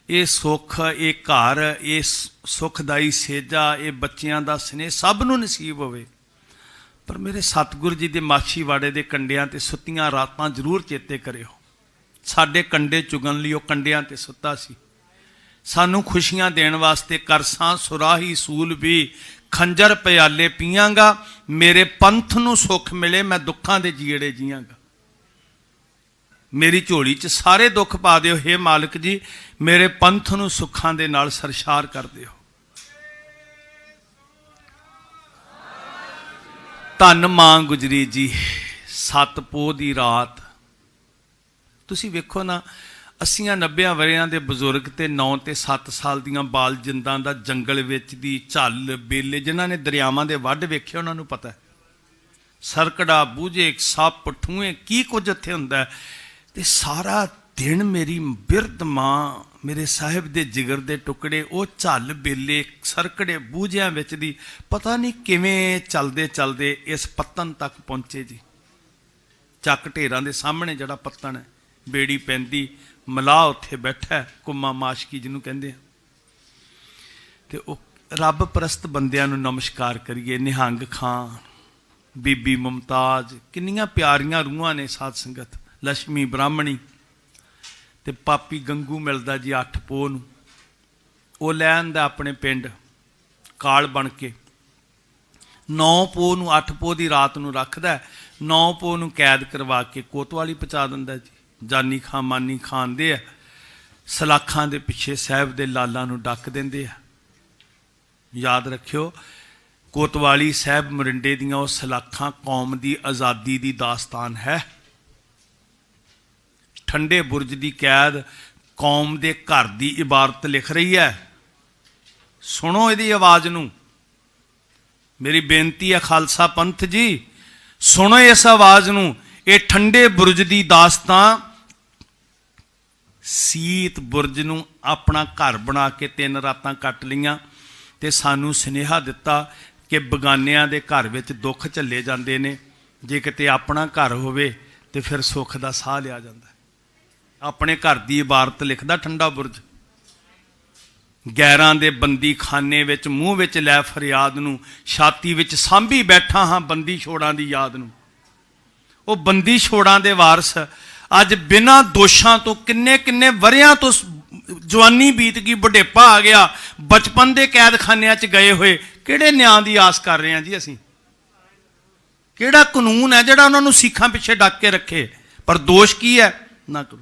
ये सुख, ये घर, ये सुखदाई सेजा, ये बच्चियां दा स्नेह सब नूं नसीब होवे। पर मेरे सतगुर जी दे माछीवाड़े दे कंडियां ते सुत्तियां रातां जरूर चेते करियो। साडे कंडे चुगन लई ओह कंडियां ते सुत्ता सी। सानू खुशियां देण वास्ते करसां सुराही सूल भी, खंजर प्याले पीआंगा, मेरे पंथ नूं सुख मिले मैं दुखां दे जीड़े जीआंगा। मेरी झोली च सारे दुख पा दिओ हे मालिक जी, मेरे पंथ नूं सुखां दे नाल सरशार कर दिओ। धन मां गुजरी जी, 7 पोह दी रात। तुसीं वेखो ना, 80-90 वरियां दे बजुर्ग ते 9 ते 7 साल दियां बाल जिंदां दा जंगल विच दी झल बेले, जिन्हां ने दरियावां दे वढ वेखे उन्हां नूं पता है। सरकड़ा बूझे सप ठूए की कुछ उत्थे हुंदा है। ते सारा दिन मेरी बिरध मां, मेरे साहिब दे जिगर दे टुकड़े, वो झल बेले सरकड़े बूझियां विच दी पता नहीं किवें चलदे चलदे इस पत्तन तक पहुंचे जी। ਚੱਕ ਢੇਰਾਂ ਦੇ ਸਾਹਮਣੇ ਜਿਹੜਾ ਪੱਤਣ ਹੈ, ਬੇੜੀ ਪੈਂਦੀ, ਮਲਾਹ ਉੱਥੇ ਬੈਠਾ ਹੈ, ਕੁੰਮਾ ਮਾਸ਼ਕੀ ਜਿਹਨੂੰ ਕਹਿੰਦੇ ਆ। ਤੇ ਉਹ ਰੱਬ ਪ੍ਰਸਤ ਬੰਦਿਆਂ ਨੂੰ ਨਮਸਕਾਰ ਕਰੀਏ। ਨਿਹੰਗ ਖਾਂ, ਬੀਬੀ ਮੁਮਤਾਜ਼, ਕਿੰਨੀਆਂ ਪਿਆਰੀਆਂ ਰੂਹਾਂ ਨੇ ਸਾਧ ਸੰਗਤ। ਲక్ష్ਮੀ ਬ੍ਰਾਹਮਣੀ ਤੇ ਪਾਪੀ ਗੰਗੂ ਮਿਲਦਾ ਜੀ 8 ਪੋਹ ਨੂੰ। ਉਹ ਲੈ ਆਂਦਾ ਆਪਣੇ ਪਿੰਡ ਕਾਲ ਬਣ ਕੇ। 9 ਪੋਹ ਨੂੰ 8 ਪੋਹ ਦੀ ਰਾਤ ਨੂੰ ਰੱਖਦਾ, 9 ਪੋਹ ਨੂੰ ਕੈਦ ਕਰਵਾ ਕੇ ਕੋਤਵਾਲੀ ਪਹੁੰਚਾ ਦਿੰਦਾ ਜੀ। ਜਾਨੀ ਖਾਂ ਮਾਨੀ ਖਾਂ ਦੇ ਆ, ਸਲਾਖਾਂ ਦੇ ਪਿੱਛੇ ਸਾਹਿਬ ਦੇ ਲਾਲਾਂ ਨੂੰ ਡੱਕ ਦਿੰਦੇ ਆ। ਯਾਦ ਰੱਖਿਓ, ਕੋਤਵਾਲੀ ਸਾਹਿਬ ਮਰਿੰਡੇ ਦੀਆਂ ਉਹ ਸਲਾਖਾਂ ਕੌਮ ਦੀ ਆਜ਼ਾਦੀ ਦੀ ਦਾਸਤਾਨ ਹੈ। ਠੰਡੇ ਬੁਰਜ ਦੀ ਕੈਦ ਕੌਮ ਦੇ ਘਰ ਦੀ ਇਬਾਰਤ ਲਿਖ ਰਹੀ ਹੈ। ਸੁਣੋ ਇਹਦੀ ਆਵਾਜ਼ ਨੂੰ। ਮੇਰੀ ਬੇਨਤੀ ਹੈ ਖਾਲਸਾ ਪੰਥ ਜੀ, ਸੁਣੋ ਇਸ ਆਵਾਜ਼ ਨੂੰ। ਇਹ ਠੰਡੇ ਬੁਰਜ ਦੀ ਦਾਸਤਾਨ ਸੀਤ ਬੁਰਜ ਨੂੰ ਆਪਣਾ ਘਰ ਬਣਾ ਕੇ 3 ਰਾਤਾਂ ਕੱਟ ਲਈਆਂ ਤੇ ਸਾਨੂੰ ਸੁਨੇਹਾ ਦਿੱਤਾ ਕਿ ਬਗਾਨਿਆਂ ਦੇ ਘਰ ਵਿੱਚ ਦੁੱਖ ਝੱਲੇ ਜਾਂਦੇ ਨੇ, ਜੇ ਕਿਤੇ ਆਪਣਾ ਘਰ ਹੋਵੇ ਤੇ ਫਿਰ ਸੁੱਖ ਦਾ ਸਾਹ ਲਿਆ ਜਾਂਦਾ। ਆਪਣੇ ਘਰ ਦੀ ਇਬਾਰਤ ਲਿਖਦਾ ਠੰਡਾ ਬੁਰਜ। ਗੈਰਾਂ ਦੇ ਬੰਦੀ ਖਾਨੇ ਵਿੱਚ ਮੂੰਹ ਵਿੱਚ ਲੈ ਫਰਿਆਦ ਨੂੰ, ਛਾਤੀ ਵਿੱਚ ਸਾਂਭੀ ਬੈਠਾ ਹਾਂ ਬੰਦੀ ਛੋੜਾਂ ਦੀ ਯਾਦ ਨੂੰ। ਉਹ ਬੰਦੀ ਛੋੜਾਂ ਦੇ ਵਾਰਸ ਅੱਜ ਬਿਨਾਂ ਦੋਸ਼ਾਂ ਤੋਂ ਕਿੰਨੇ ਕਿੰਨੇ ਵਰਿਆਂ ਤੋਂ ਜਵਾਨੀ ਬੀਤ ਗਈ, ਬੁਢੇਪਾ ਆ ਗਿਆ, ਬਚਪਨ ਦੇ ਕੈਦਖਾਨਿਆਂ 'ਚ ਗਏ ਹੋਏ, ਕਿਹੜੇ ਨਿਆਂ ਦੀ ਆਸ ਕਰ ਰਹੇ ਹਾਂ ਜੀ ਅਸੀਂ? ਕਿਹੜਾ ਕਾਨੂੰਨ ਹੈ ਜਿਹੜਾ ਉਹਨਾਂ ਨੂੰ ਸਿੱਖਾਂ ਪਿੱਛੇ ਡੱਕ ਕੇ ਰੱਖੇ? ਪਰ ਦੋਸ਼ ਕੀ ਹੈ? ਨਾ ਕਰੋ।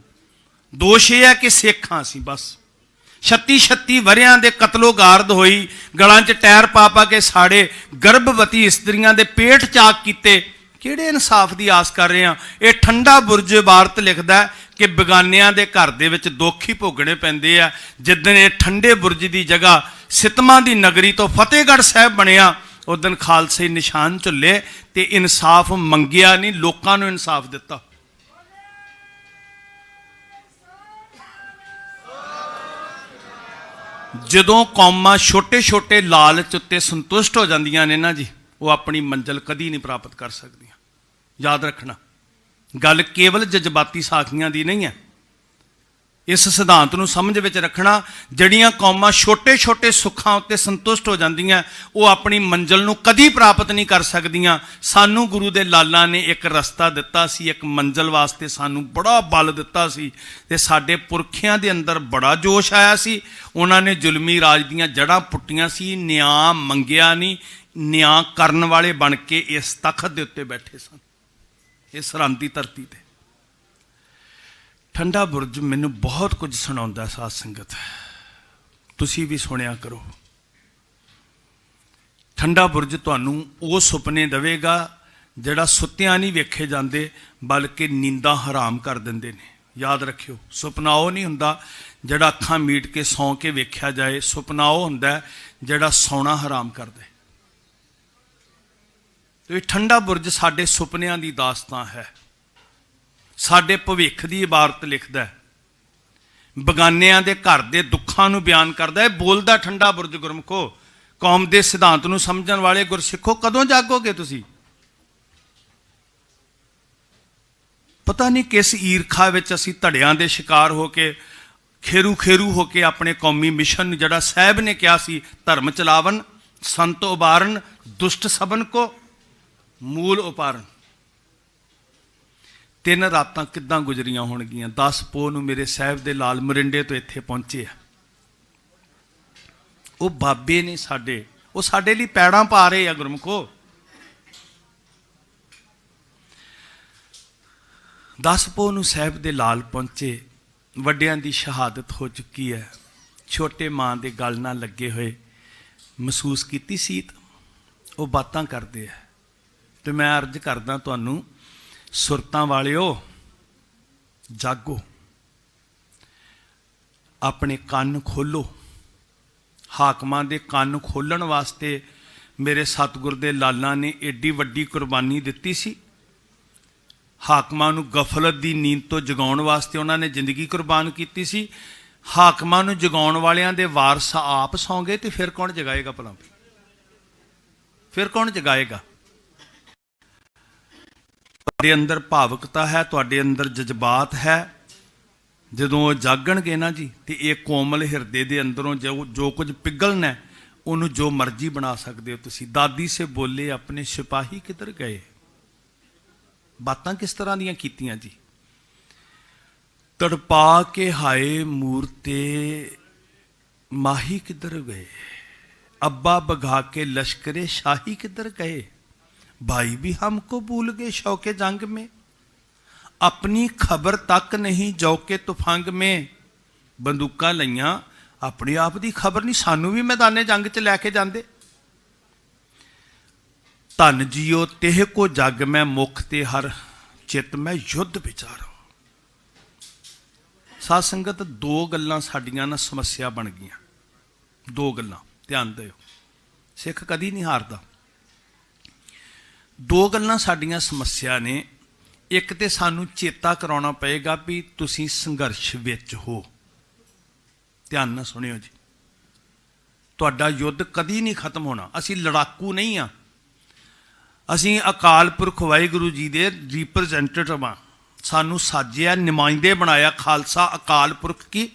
ਦੋਸ਼ ਇਹ ਹੈ ਕਿ ਸਿੱਖ ਹਾਂ ਅਸੀਂ ਬਸ। 36 ਵਰਿਆਂ ਦੇ ਕਤਲੋਗਾਰਦ ਹੋਈ, ਗਲਾਂ 'ਚ ਟਾਇਰ ਪਾ ਪਾ ਕੇ ਸਾੜੇ, ਗਰਭਵਤੀ ਇਸਤਰੀਆਂ ਦੇ ਪੇਟ ਚਾਕ ਕੀਤੇ। ਕਿਹੜੇ ਇਨਸਾਫ ਦੀ ਆਸ ਕਰ ਰਹੇ ਹਾਂ? ਇਹ ਠੰਡਾ ਬੁਰਜ ਇਬਾਰਤ ਲਿਖਦਾ ਕਿ ਬਗਾਨਿਆਂ ਦੇ ਘਰ ਦੇ ਵਿੱਚ ਦੁੱਖ ਹੀ ਭੋਗਣੇ ਪੈਂਦੇ ਆ। ਜਿੱਦਣ ਇਹ ਠੰਡੇ ਬੁਰਜ ਦੀ ਜਗ੍ਹਾ ਸਿਤਮਾਂ ਦੀ ਨਗਰੀ ਤੋਂ ਫਤਿਹਗੜ੍ਹ ਸਾਹਿਬ ਬਣਿਆ, ਉਦਣ ਖਾਲਸੇ ਨਿਸ਼ਾਨ ਝੁੱਲੇ ਤੇ ਇਨਸਾਫ ਮੰਗਿਆ ਨਹੀਂ, ਲੋਕਾਂ ਨੂੰ ਇਨਸਾਫ ਦਿੱਤਾ। ਜਦੋਂ ਕੌਮਾਂ ਛੋਟੇ ਛੋਟੇ ਲਾਲਚ ਉੱਤੇ ਸੰਤੁਸ਼ਟ ਹੋ ਜਾਂਦੀਆਂ ਨੇ ਨਾ ਜੀ, ਉਹ ਆਪਣੀ ਮੰਜ਼ਿਲ ਕਦੀ ਨਹੀਂ ਪ੍ਰਾਪਤ ਕਰ ਸਕਦੀਆਂ। ਯਾਦ ਰੱਖਣਾ, ਗੱਲ ਕੇਵਲ ਜਜ਼ਬਾਤੀ ਸਾਖੀਆਂ ਦੀ ਨਹੀਂ ਹੈ। इस सिद्धांत ਨੂੰ ਸਮਝ ਵਿੱਚ ਰੱਖਣਾ। ਜਿਹੜੀਆਂ ਕੌਮਾਂ ਛੋਟੇ ਛੋਟੇ ਸੁੱਖਾਂ ਉੱਤੇ ਸੰਤੁਸ਼ਟ ਹੋ ਜਾਂਦੀਆਂ ਉਹ ਆਪਣੀ ਮੰਜ਼ਿਲ ਨੂੰ ਕਦੀ ਪ੍ਰਾਪਤ ਨਹੀਂ ਕਰ ਸਕਦੀਆਂ। ਸਾਨੂੰ ਗੁਰੂ ਦੇ ਲਾਲਾਂ ਨੇ ਇੱਕ ਰਸਤਾ ਦਿੱਤਾ ਸੀ, ਇੱਕ ਮੰਜ਼ਿਲ ਵਾਸਤੇ ਸਾਨੂੰ ਬੜਾ ਬਲ ਦਿੱਤਾ ਸੀ ਤੇ ਸਾਡੇ ਪੁਰਖਿਆਂ ਦੇ ਅੰਦਰ ਬੜਾ ਜੋਸ਼ ਆਇਆ ਸੀ। ਉਹਨਾਂ ਨੇ ਜ਼ੁਲਮੀ ਰਾਜ ਦੀਆਂ ਜੜ੍ਹਾਂ ਪੁੱਟੀਆਂ ਸੀ, ਨਿਆਂ ਮੰਗਿਆ ਨਹੀਂ, ਨਿਆਂ ਕਰਨ ਵਾਲੇ ਬਣ ਕੇ ਇਸ ਤਖਤ ਦੇ ਉੱਤੇ ਬੈਠੇ ਸਨ, ਇਸ ਸਰਹੰਦ ਦੀ ਧਰਤੀ ਤੇ। ਠੰਡਾ ਬੁਰਜ ਮੈਨੂੰ ਬਹੁਤ ਕੁਝ ਸੁਣਾਉਂਦਾ ਸਾਧ ਸੰਗਤ, ਤੁਸੀਂ ਵੀ ਸੁਣਿਆ ਕਰੋ। ਠੰਡਾ ਬੁਰਜ ਤੁਹਾਨੂੰ ਉਹ ਸੁਪਨੇ ਦੇਵੇਗਾ ਜਿਹੜਾ ਸੁੱਤਿਆਂ ਨਹੀਂ ਵੇਖੇ ਜਾਂਦੇ, ਬਲਕਿ ਨੀਂਦਾਂ ਹਰਾਮ ਕਰ ਦਿੰਦੇ ਨੇ। ਯਾਦ ਰੱਖਿਓ, ਸੁਪਨਾ ਉਹ ਨਹੀਂ ਹੁੰਦਾ ਜਿਹੜਾ ਅੱਖਾਂ ਮੀਟ ਕੇ ਸੌਂ ਕੇ ਵੇਖਿਆ ਜਾਏ, ਸੁਪਨਾ ਉਹ ਹੁੰਦਾ ਜਿਹੜਾ ਸੌਣਾ ਹਰਾਮ ਕਰਦਾ। ਤੇ ਠੰਡਾ ਬੁਰਜ ਸਾਡੇ ਸੁਪਨਿਆਂ ਦੀ ਦਾਸਤਾਨ ਹੈ, ਸਾਡੇ ਭਵਿੱਖ ਦੀ ਇਬਾਰਤ ਲਿਖਦਾ, ਬਗਾਨਿਆਂ ਦੇ ਘਰ ਦੇ ਦੁੱਖਾਂ ਨੂੰ ਬਿਆਨ ਕਰਦਾ ਹੈ। ਬੋਲਦਾ ਠੰਡਾ ਬੁਰਜ ਗੁਰਮੁਖੋ, ਕੌਮ ਦੇ ਸਿਧਾਂਤ ਨੂੰ ਸਮਝਣ ਵਾਲੇ ਗੁਰਸਿੱਖੋ, ਕਦੋਂ ਜਾਗੋਗੇ ਤੁਸੀਂ? ਪਤਾ ਨਹੀਂ ਕਿਸ ਈਰਖਾ ਵਿੱਚ ਅਸੀਂ ਧੜਿਆਂ ਦੇ ਸ਼ਿਕਾਰ ਹੋ ਕੇ ਖੇਰੂ ਖੇਰੂ ਹੋ ਕੇ ਆਪਣੇ ਕੌਮੀ ਮਿਸ਼ਨ ਨੂੰ, ਜਿਹੜਾ ਸਾਹਿਬ ਨੇ ਕਿਹਾ ਸੀ ਧਰਮ ਚਲਾਵਨ ਸੰਤ ਉਬਾਰਨ ਦੁਸ਼ਟ ਸਬਨ ਕੋ ਮੂਲ ਉਪਾਰਨ, 3 ਰਾਤਾਂ ਕਿੱਦਾਂ ਗੁਜ਼ਰੀਆਂ ਹੋਣਗੀਆਂ। 10 ਪੋਹ ਨੂੰ ਮੇਰੇ ਸਾਹਿਬ ਦੇ ਲਾਲ ਮਰਿੰਡੇ ਤੋਂ ਇੱਥੇ ਪਹੁੰਚੇ ਆ। ਉਹ ਬਾਬੇ ਨੇ ਸਾਡੇ, ਉਹ ਸਾਡੇ ਲਈ ਪੈੜਾਂ ਪਾ ਰਹੇ ਆ ਗੁਰਮੁਖੋ। 10 ਪੋਹ ਨੂੰ ਸਾਹਿਬ ਦੇ ਲਾਲ ਪਹੁੰਚੇ, ਵੱਡਿਆਂ ਦੀ ਸ਼ਹਾਦਤ ਹੋ ਚੁੱਕੀ ਹੈ, ਛੋਟੇ ਮਾਂ ਦੇ ਗਲ ਨਾਲ ਲੱਗੇ ਹੋਏ ਮਹਿਸੂਸ ਕੀਤੀ ਸੀਤ। ਉਹ ਬਾਤਾਂ ਕਰਦੇ ਆ ਤੇ ਮੈਂ ਅਰਜ਼ ਕਰਦਾ ਤੁਹਾਨੂੰ, ਸੁਰਤਾਂ ਵਾਲਿਓ ਜਾਗੋ, ਆਪਣੇ ਕੰਨ ਖੋਲੋ। ਹਾਕਮਾਂ ਦੇ ਕੰਨ ਖੋਲਣ ਵਾਸਤੇ ਮੇਰੇ ਸਤਿਗੁਰ ਦੇ ਲਾਲਾਂ ਨੇ ਏਡੀ ਵੱਡੀ ਕੁਰਬਾਨੀ ਦਿੱਤੀ ਸੀ। ਹਾਕਮਾਂ ਨੂੰ ਗਫਲਤ ਦੀ ਨੀਂਦ ਤੋਂ ਜਗਾਉਣ ਵਾਸਤੇ ਉਹਨਾਂ ਨੇ ਜ਼ਿੰਦਗੀ ਕੁਰਬਾਨ ਕੀਤੀ ਸੀ। ਹਾਕਮਾਂ ਨੂੰ ਜਗਾਉਣ ਵਾਲਿਆਂ ਦੇ ਵਾਰਸ ਆਪ ਸੌਂ ਗਏ ਤੇ ਫਿਰ ਕੌਣ ਜਗਾਏਗਾ ਭਲਾ? ਫਿਰ ਕੌਣ ਜਗਾਏਗਾ? ਤੁਹਾਡੇ ਅੰਦਰ ਭਾਵੁਕਤਾ ਹੈ, ਤੁਹਾਡੇ ਅੰਦਰ ਜਜ਼ਬਾਤ ਹੈ। ਜਦੋਂ ਉਹ ਜਾਗਣਗੇ ਨਾ ਜੀ, ਤੇ ਇਹ ਕੋਮਲ ਹਿਰਦੇ ਦੇ ਅੰਦਰੋਂ ਜੋ ਕੁਝ ਪਿਘਲਣਾ ਹੈ, ਉਹਨੂੰ ਜੋ ਮਰਜ਼ੀ ਬਣਾ ਸਕਦੇ ਹੋ ਤੁਸੀਂ। ਦਾਦੀ ਸੇ ਬੋਲੇ ਆਪਣੇ ਸਿਪਾਹੀ ਕਿੱਧਰ ਗਏ, ਬਾਤਾਂ ਕਿਸ ਤਰ੍ਹਾਂ ਦੀਆਂ ਕੀਤੀਆਂ ਜੀ। ਤੜਪਾ ਕੇ ਹਾਏ ਮੂਰਤੇ ਮਾਹੀ ਕਿੱਧਰ ਗਏ, अब्बा बघा के लश्करे शाही किधर गए, भाई भी हमको भूल गए शौके जंग में, अपनी खबर तक नहीं जौके तुफंग में। बंदूकां लईयां, अपने आप की खबर नहीं, सानू भी मैदाने जंग च लैके जांदे। धन जियो तेह को जग में मुख ते हर चित में युद्ध विचारो। साध संगत दो गल्लां साडियां ना समस्या बन गईयां, दो गल्लां ध्यान दिओ, सिख कदी नहीं हारदा। दो गल्लां साडियां समस्या ने, एक ते सानू चेता कराउणा पएगा भी तुसीं संघर्ष विच हो। ध्यान नाल सुणिओ जी, तुहाडा युद्ध कदी नहीं खत्म होना। असीं लड़ाकू नहीं आ, असीं अकाल पुरख वाहिगुरू जी दे रिप्रजेंटेटिव आ। सानू साजिया नुमाइंदे बनाया खालसा अकाल पुरख की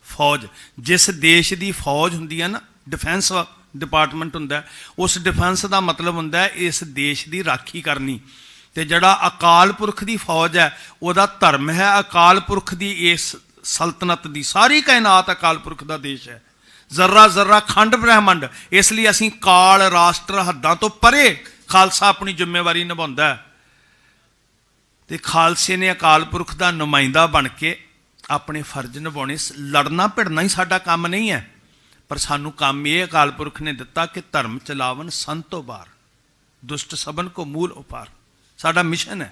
फौज। जिस देश की फौज हुंदी है ना, डिफेंस डिपार्टमेंट हुंदा, उस डिफेंस का मतलब हुंदा इस देश की राखी करनी। ते जड़ा अकाल पुरख की फौज है वह धर्म है अकाल पुरख की इस सल्तनत की, सारी कायनात अकाल पुरख का देश है, जर्रा जर्रा खंड ब्रह्मंड। इसलिए असीं काल राष्ट्र हद्दां तो परे खालसा अपनी जिम्मेवारी निभाउंदा है। ते खालसे ने अकाल पुरख का नुमाइंदा बन के अपने फर्ज निभाने। लड़ना भिड़ना ही साडा काम नहीं है, पर सानू काम ये अकाल पुरख ने दिता कि धर्म चलावन संतो बार दुष्ट सबन को मूल उपार, साडा मिशन है।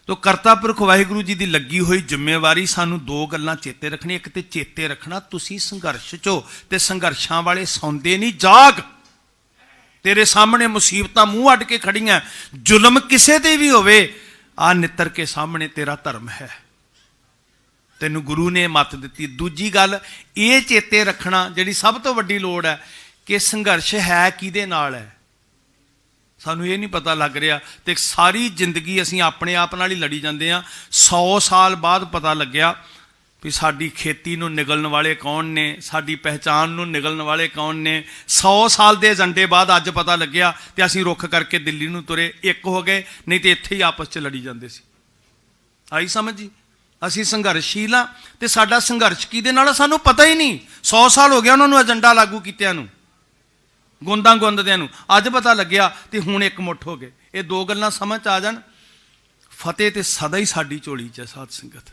तो करता पुरख वाहिगुरू जी की लगी हुई जिम्मेवारी सानू दो गल्लां चेते रखनी। एक तो चेते रखना तुसी संघर्ष चो, ते संघर्षां वाले सौंदे नहीं, जाग। तेरे सामने मुसीबतां मूँह अड के खड़ियां, जुल्म किसे ते भी होवे, आ नितर के सामने तेरा धर्म है, तेनू गुरु ने मत दी। दूजी गल ये चेते रखना जिहड़ी सब तो वड्डी लोड़ है कि संघर्ष है किहदे नाल है। सानू ये नहीं पता लग रहा, तो सारी जिंदगी असीं अपने आप नाल ही लड़ी जांदे आ। 100 साल बाद पता लग्या ਵੀ ਸਾਡੀ ਖੇਤੀ ਨੂੰ ਨਿਗਲਣ ਵਾਲੇ ਕੌਣ ਨੇ, ਸਾਡੀ ਪਹਿਚਾਣ ਨੂੰ ਨਿਗਲਣ ਵਾਲੇ ਕੌਣ ਨੇ। 100 ਸਾਲ ਦੇ ਏਜੰਡੇ ਬਾਅਦ ਅੱਜ ਪਤਾ ਲੱਗਿਆ ਤੇ ਅਸੀਂ ਰੁੱਖ ਕਰਕੇ ਦਿੱਲੀ ਨੂੰ ਤੁਰੇ, ਇੱਕ ਹੋ ਗਏ, ਨਹੀਂ ਤੇ ਇੱਥੇ ਹੀ ਆਪਸ 'ਚ ਲੜੀ ਜਾਂਦੇ ਸੀ। ਆਈ ਸਮਝ ਜੀ? ਅਸੀਂ ਸੰਘਰਸ਼ੀਲ ਹਾਂ ਤੇ ਸਾਡਾ ਸੰਘਰਸ਼ ਕਿਹਦੇ ਨਾਲ ਸਾਨੂੰ ਪਤਾ ਹੀ ਨਹੀਂ। 100 ਸਾਲ ਹੋ ਗਿਆ ਉਹਨਾਂ ਨੂੰ ਏਜੰਡਾ ਲਾਗੂ ਕੀਤਿਆਂ ਨੂੰ, ਗੁੰਦਾਂ ਗੁੰਦਦਿਆਂ ਨੂੰ, ਅੱਜ ਪਤਾ ਲੱਗਿਆ ਤੇ ਹੁਣ ਇੱਕ ਮੁੱਠ ਹੋ ਗਏ। ਇਹ ਦੋ ਗੱਲਾਂ ਸਮਝ ਆ ਜਾਣ, ਫਤਿਹ ਤੇ ਸਦਾ ਹੀ ਸਾਡੀ ਝੋਲੀ 'ਚ ਹੈ। ਸਾਧ ਸੰਗਤ,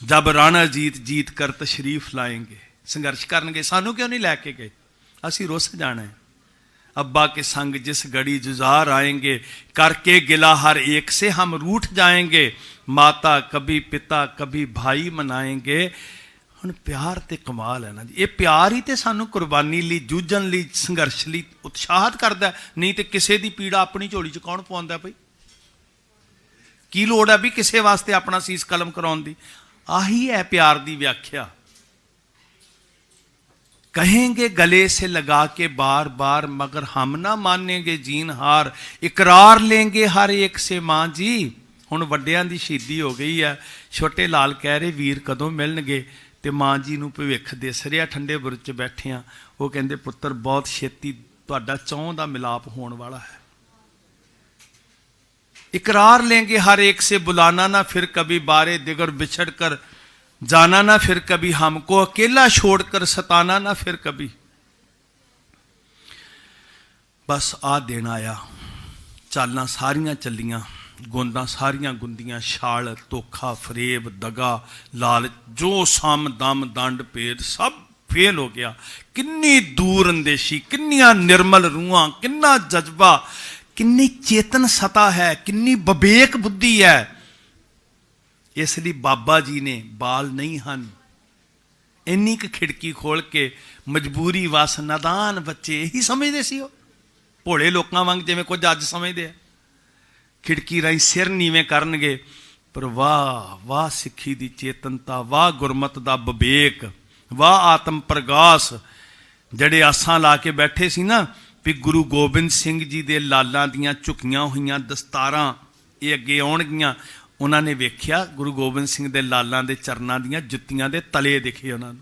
ਜਬ ਰਾਣਾ ਜੀਤ ਕਰ ਤਸ਼ਰੀਫ ਲਾਏਂਗੇ, ਸੰਘਰਸ਼ ਕਰਨਗੇ, ਸਾਨੂੰ ਕਿਉਂ ਨਹੀਂ ਲੈ ਕੇ ਗਏ? ਅਸੀਂ ਰੁੱਸ ਜਾਣਾ ਹੈ। अब्बा के संग जिस घड़ी जुजार आएंगे, करके गिला हर एक से हम रूठ जाएंगे, माता कभी पिता कभी भाई मनाएंगे। ਹੁਣ ਪਿਆਰ ਤੇ ਕਮਾਲ ਹੈ ਨਾ ਜੀ। ਇਹ ਪਿਆਰ ਹੀ ਤੇ ਸਾਨੂੰ ਕੁਰਬਾਨੀ ਲਈ, ਜੂਝਣ ਲਈ, ਸੰਘਰਸ਼ ਲਈ ਉਤਸ਼ਾਹਤ ਕਰਦਾ। ਨਹੀਂ ਤੇ ਕਿਸੇ ਦੀ ਪੀੜਾ ਆਪਣੀ ਝੋਲੀ 'ਚ ਕੌਣ ਪਾਉਂਦਾ ਭਾਈ? ਕੀ ਲੋੜ ਹੈ ਵੀ ਕਿਸੇ ਵਾਸਤੇ ਆਪਣਾ ਸੀਸ ਕਲਮ ਕਰਾਉਣ ਦੀ? ਆਹੀ ਹੈ ਪਿਆਰ ਦੀ ਵਿਆਖਿਆ। कहेंगे गले से लगा के बार बार, मगर हम ना मानेंगे जीन हार, इकरार लेंगे हर एक से माँ जी। ਹੁਣ ਵੱਡਿਆਂ ਦੀ ਸ਼ਹੀਦੀ ਹੋ ਗਈ ਹੈ, ਛੋਟੇ ਲਾਲ ਕਹਿ ਰਹੇ ਵੀਰ ਕਦੋਂ ਮਿਲਣਗੇ, ਤੇ ਮਾਂ ਜੀ ਨੂੰ ਭਵਿੱਖ ਦਿਸ ਰਿਹਾ। ਠੰਡੇ ਬੁਰਜ 'ਚ ਬੈਠੇ ਆ, ਉਹ ਕਹਿੰਦੇ ਪੁੱਤਰ ਬਹੁਤ ਛੇਤੀ ਤੁਹਾਡਾ ਚੌਂ ਦਾ ਮਿਲਾਪ ਹੋਣ ਵਾਲਾ ਹੈ। इकरार लेंगे हर एक से, बुलाना ना फिर कभी बारे दिगर बिछड़ कर, जाना ना फिर कभी हमको अकेला छोड़कर, सताना ना फिर कभी। बस आ दिन आया, चालां सारियां चलियां, गोंदां सारियां गुंदियां, छाल धोखा फरेब दगा लालच, जो सम दम दंड भेद सब फेल हो गया। किन्नी दूर अंदेशी, किन्नियां निर्मल रूहां, किन्ना जज्बा, किन्नी चेतन सता है, किन्नी विवेक बुद्धि है। इसलिए बाबा जी ने बाल नहीं हन, इन्नी क खिड़की खोल के मजबूरी वस नादान बच्चे यही समझते सी। भोले लोगों वांग जिवें कुछ अज समझते हैं, खिड़की राही सिर नीवें करनगे। पर वाह वाह सिक्खी दी चेतनता, वाह गुरमत दा विवेक, वाह आत्म प्रगास। जड़े आसां ला के बैठे सी ना भी गुरु गोबिंद सिंह जी दे लालां दियां झुकियां होईयां दस्तारां ये अगे आउणगियां, उन्होंने वेख्या गुरु गोबिंद सिंह दे लालां दे चरनां दियां जुत्तियां दे तले दिखे उन्होंने।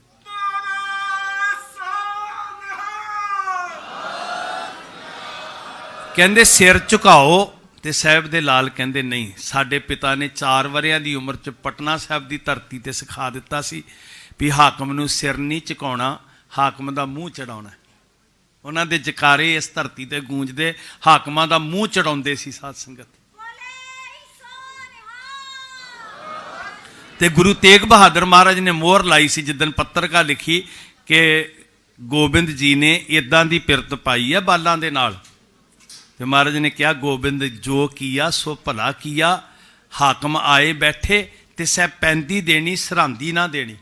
कहंदे सिर झुकाओ, ते साहिब दे लाल कहंदे नहीं। साडे पिता ने 4 वरियां दी उम्र च पटना साहिब दी धरती ते सिखा दिता सी भी हाकम नूं सिर नहीं झुकाउणा, हाकम दा मूँह चढ़ाउणा। उन्हां दे जकारे इस धरती ते गूंजदे, हाकमां दा मूँह चढ़ाउंदे सी। साध संगत, ते गुरु तेग बहादुर महाराज ने मोहर लाई सी जिदन पत्रिका लिखी कि गोबिंद जी ने इदां दी पिरत पाई है बालां दे नाल। ते महाराज ने कहा गोबिंद जो किया सो भला किया, हाकम आए बैठे ते सह पैंदी देनी सरांदी ना देनी।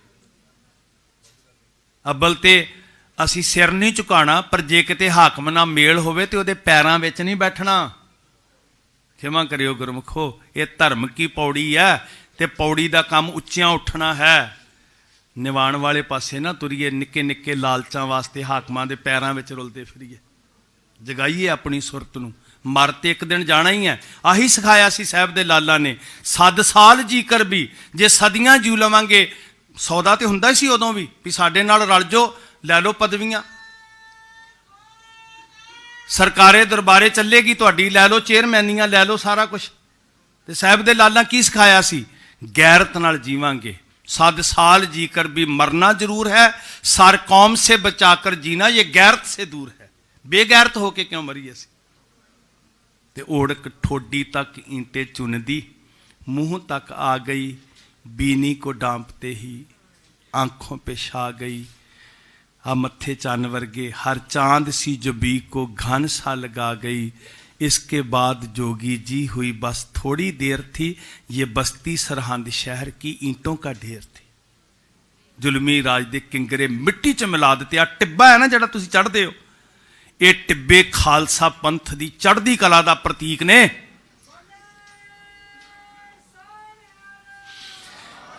अब्बल ते असी सिर नहीं झुकाना, पर जे किते हाकम ना मेल होवे ते उहदे पैरां विच नहीं बैठना। क्षमा करियो गुरमुखो, ये धर्म की पौड़ी है ते पौड़ी दा काम उच्चियां उठना है। निवाण वाले पासे ना तुरीए, निक्के निक्के लालचां वास्ते हाकमां दे पैरां विच रुलदे फिरीए। जगाइए अपनी सुरत नूं, मर ते एक दिन जाना ही है। आही सिखाया सी साहिब दे लाला ने, 7 साल जी कर भी जे सदियां जी लवांगे। सौदा ते हुंदा सी उदों भी साडे नाल रल जो, लै लो पदवियां, सरकारे दरबारे चलेगी तुहाडी, लै लो चेयरमैनियां, लै लो सारा कुछ। ते साहिब दे लाला की सिखाया सी? गैरत नाल जीवांगे, 7 साल जी कर भी मरना जरूर है, सार कौम से बचाकर जीना ये गैरत से दूर है। बेगैरत होके क्यों मरी असी? ते ओढ़क ठोडी तक ईंटे चुनदी, मुंह तक आ गई, बीनी को डांपते ही आंखों पे छा गई। आ मत्थे चान वर्गे हर चांद सी जो बी को घन सा लगा गई। इसके बाद जोगी जी हुई बस थोड़ी देर थी, ये बस्ती सरहंद शहर की ईंटों का ढेर थी। जुलमी राज दे किंगरे मिट्टी च मिला दिते। आ टिब्बा है ना जिहड़ा तुसीं चढ़दे हो, ये टिब्बे खालसा पंथ दी चढ़दी कला दा प्रतीक ने।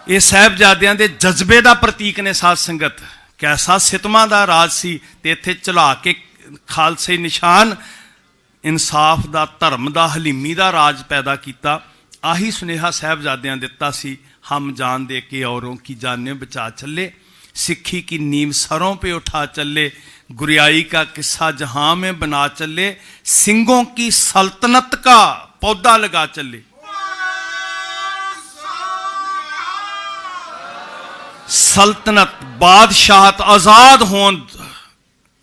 ये साहिबजादियां दे जज्बे दा प्रतीक ने। साध संगत, कैसा सितमा दा राज सी ते इत्थे चला के खालसे निशान इंसाफ दा, धर्म दा, हलीमी दा राज पैदा किया। आही सुनेहा साहिबजादियां दिता सी, हम जान दे के औरों की जाने बचा चले, सिक्खी की नींव सरों पे उठा चले, गुरियाई का किस्सा जहां में बना चले, सिंगों की सल्तनत का पौधा लगा चले। सल्तनत बादशाहत आजाद होन,